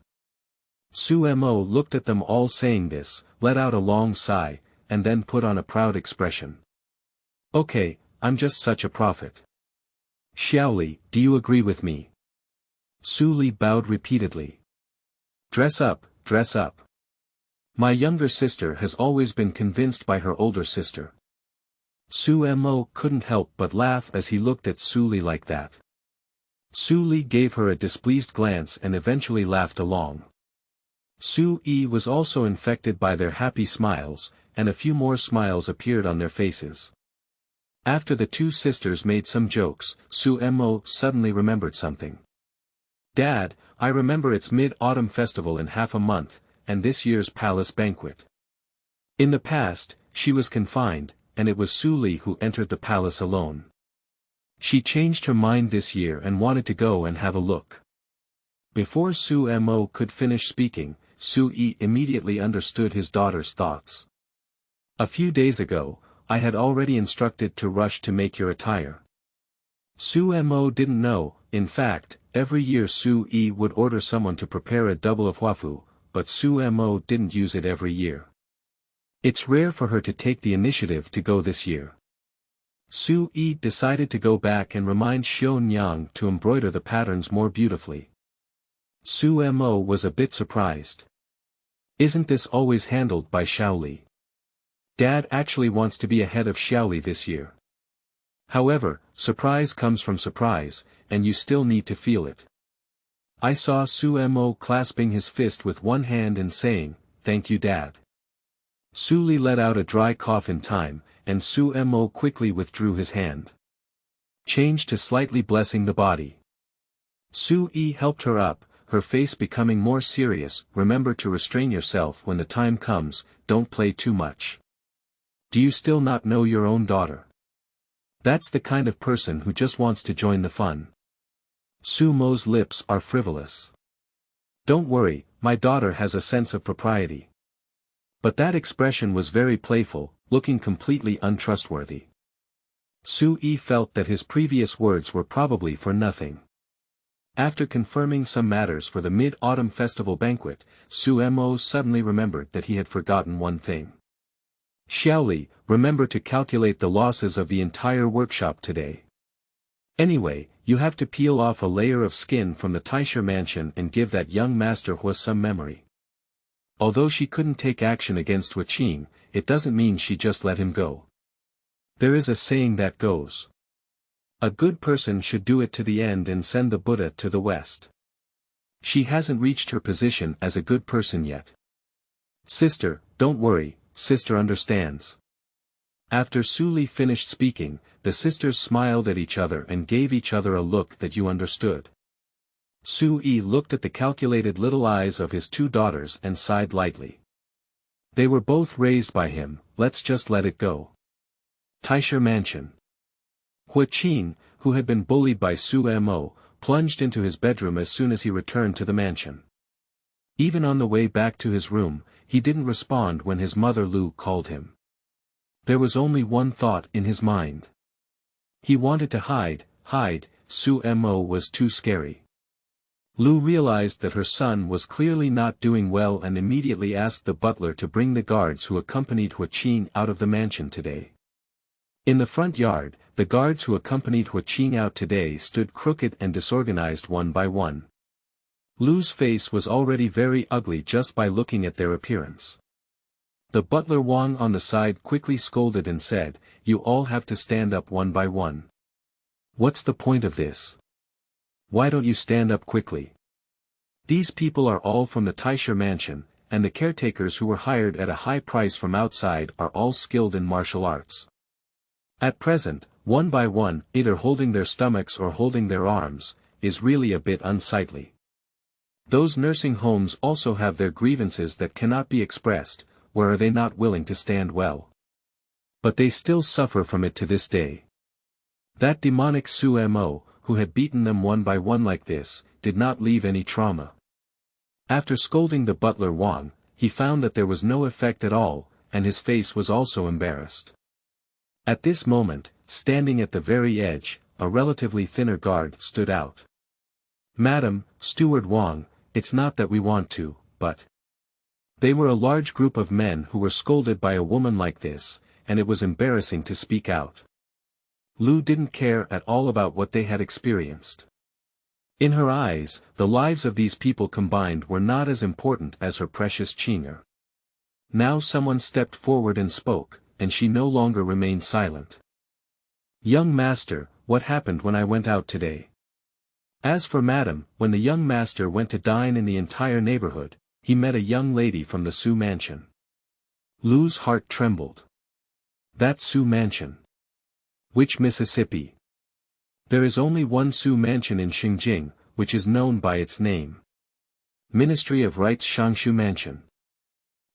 Sumo looked at them all saying this, let out a long sigh, and then put on a proud expression. Okay, I'm just such a prophet. Xiaoli, do you agree with me? Suli bowed repeatedly. Dress up, dress up. My younger sister has always been convinced by her older sister. Sumo couldn't help but laugh as he looked at Suli like that. Suli gave her a displeased glance and eventually laughed along. Sui was also infected by their happy smiles, and a few more smiles appeared on their faces. After the 2 sisters made some jokes, Sumo suddenly remembered something. Dad, I remember it's Mid-Autumn Festival in half a month, and this year's palace banquet. In the past, she was confined, and it was Suli who entered the palace alone. She changed her mind this year and wanted to go and have a look. Before Sumo could finish speaking, Sui immediately understood his daughter's thoughts. A few days ago, I had already instructed to rush to make your attire. Sumo didn't know, in fact, every year Sui would order someone to prepare a double of huafu, but Sumo didn't use it every year. It's rare for her to take the initiative to go this year. Sui decided to go back and remind Xionyang to embroider the patterns more beautifully. Sumo was a bit surprised. Isn't this always handled by Xiaoli? Dad actually wants to be ahead of Xiaoli this year. However, surprise comes from surprise, and you still need to feel it. I saw Sumo clasping his fist with one hand and saying, "Thank you, Dad." Suli let out a dry cough in time, and Sumo quickly withdrew his hand. Changed to slightly blessing the body. Sui helped her up, her face becoming more serious. Remember to restrain yourself when the time comes, don't play too much. Do you still not know your own daughter? That's the kind of person who just wants to join the fun. Su Mo's lips are frivolous. Don't worry, my daughter has a sense of propriety. But that expression was very playful, looking completely untrustworthy. Su Yi felt that his previous words were probably for nothing. After confirming some matters for the Mid-Autumn Festival banquet, Su Mo suddenly remembered that he had forgotten one thing. Xiaoli, remember to calculate the losses of the entire workshop today. Anyway, you have to peel off a layer of skin from the Taisha mansion and give that young master Hua some memory. Although she couldn't take action against Hua Qing, it doesn't mean she just let him go. There is a saying that goes. A good person should do it to the end and send the Buddha to the west. She hasn't reached her position as a good person yet. Sister, don't worry, sister understands. After Su Li finished speaking, the sisters smiled at each other and gave each other a look that you understood. Su Yi looked at the calculated little eyes of his two daughters and sighed lightly. They were both raised by him, let's just let it go. Taisha Mansion. Hua Qing, who had been bullied by Su Mo, plunged into his bedroom as soon as he returned to the mansion. Even on the way back to his room, he didn't respond when his mother Lu called him. There was only one thought in his mind. He wanted to hide, Su Mo was too scary. Lu realized that her son was clearly not doing well and immediately asked the butler to bring the guards who accompanied Hua Qing out of the mansion today. In the front yard, the guards who accompanied Hua Qing out today stood crooked and disorganized one by one. Lu's face was already very ugly just by looking at their appearance. The butler Wang on the side quickly scolded and said, "You all have to stand up one by one. What's the point of this? Why don't you stand up quickly? These people are all from the Taisha mansion, and the caretakers who were hired at a high price from outside are all skilled in martial arts. At present, one by one, either holding their stomachs or holding their arms, is really a bit unsightly. Those nursing homes also have their grievances that cannot be expressed, where are they not willing to stand well? But they still suffer from it to this day. That demonic Su Mo, who had beaten them one by one like this, did not leave any trauma. After scolding the butler Wang, he found that there was no effect at all, and his face was also embarrassed. At this moment, standing at the very edge, a relatively thinner guard stood out. "Madam, Steward Wang, it's not that we want to, but..." They were a large group of men who were scolded by a woman like this, and it was embarrassing to speak out. Lu didn't care at all about what they had experienced. In her eyes, the lives of these people combined were not as important as her precious Qing'er. Now someone stepped forward and spoke, and she no longer remained silent. "Young master, what happened when I went out today?" As for madam, when the young master went to dine in the entire neighborhood, he met a young lady from the Su mansion. Lu's heart trembled. That Su mansion. Which Mississippi? There is only one Su mansion in Shengjing, which is known by its name. Ministry of Rights Shangshu Mansion.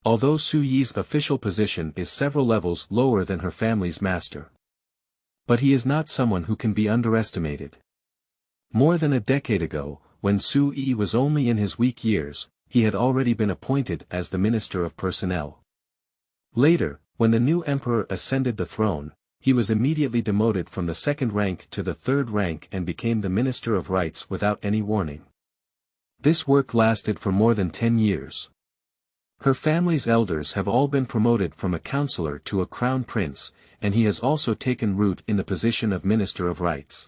Although Su Yi's official position is several levels lower than her family's master. But he is not someone who can be underestimated. More than a decade ago, when Su Yi was only in his weak years, he had already been appointed as the Minister of Personnel. Later, when the new emperor ascended the throne, he was immediately demoted from the second rank to the third rank and became the Minister of Rights without any warning. This work lasted for more than 10 years. Her family's elders have all been promoted from a counselor to a crown prince, and he has also taken root in the position of Minister of Rights.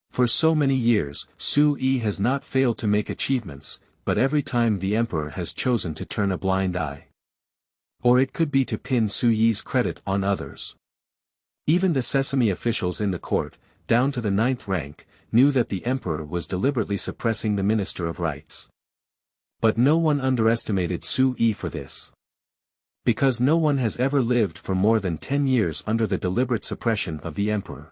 For so many years, Su Yi has not failed to make achievements, but every time the emperor has chosen to turn a blind eye. Or it could be to pin Su Yi's credit on others. Even the sesame officials in the court, down to the 9th rank, knew that the emperor was deliberately suppressing the Minister of Rights. But no one underestimated Su Yi for this. Because no one has ever lived for more than 10 years under the deliberate suppression of the emperor.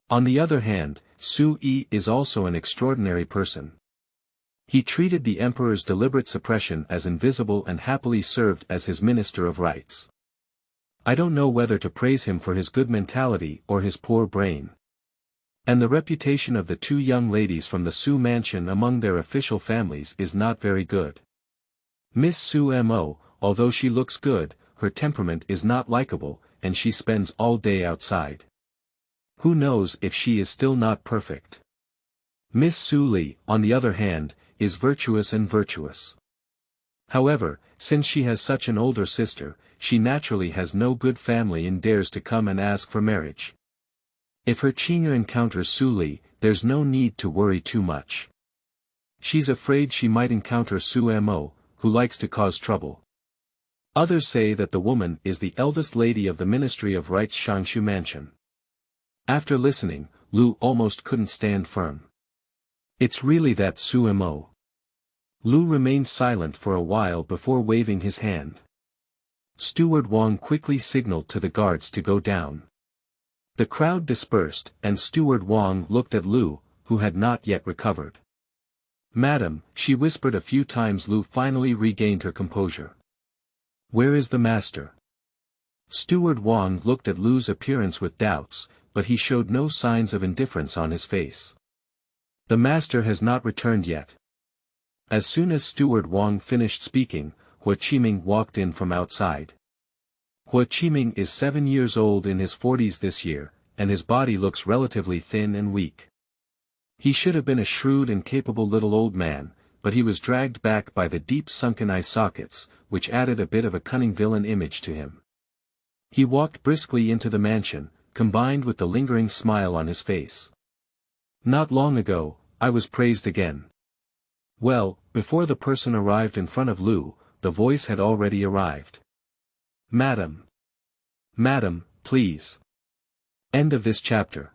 On the other hand, Su Yi is also an extraordinary person. He treated the emperor's deliberate suppression as invisible and happily served as his Minister of Rights. I don't know whether to praise him for his good mentality or his poor brain. And the reputation of the two young ladies from the Su mansion among their official families is not very good. Miss Su Mo, although she looks good, her temperament is not likable, and she spends all day outside. Who knows if she is still not perfect? Miss Su Li, on the other hand, is virtuous and virtuous. However, since she has such an older sister, she naturally has no good family and dares to come and ask for marriage. If her Qing'er encounters Su Li, there's no need to worry too much. She's afraid she might encounter Su Mo, who likes to cause trouble. Others say that the woman is the eldest lady of the Ministry of Rights Shangshu Mansion. After listening, Lu almost couldn't stand firm. It's really that Su Mo. Lu remained silent for a while before waving his hand. Steward Wang quickly signaled to the guards to go down. The crowd dispersed, and Steward Wang looked at Lu, who had not yet recovered. "Madam," she whispered a few times. Lu finally regained her composure. "Where is the master?" Steward Wang looked at Lu's appearance with doubts, but he showed no signs of indifference on his face. "The master has not returned yet." As soon as Steward Wang finished speaking, Hua Qiming walked in from outside. Hua Qiming is 7 years old, in his 40s this year, and his body looks relatively thin and weak. He should have been a shrewd and capable little old man, but he was dragged back by the deep sunken eye sockets, which added a bit of a cunning villain image to him. He walked briskly into the mansion, combined with the lingering smile on his face. "Not long ago, I was praised again." Well, before the person arrived in front of Lu, the voice had already arrived. "Madam. Madam, please." End of this chapter.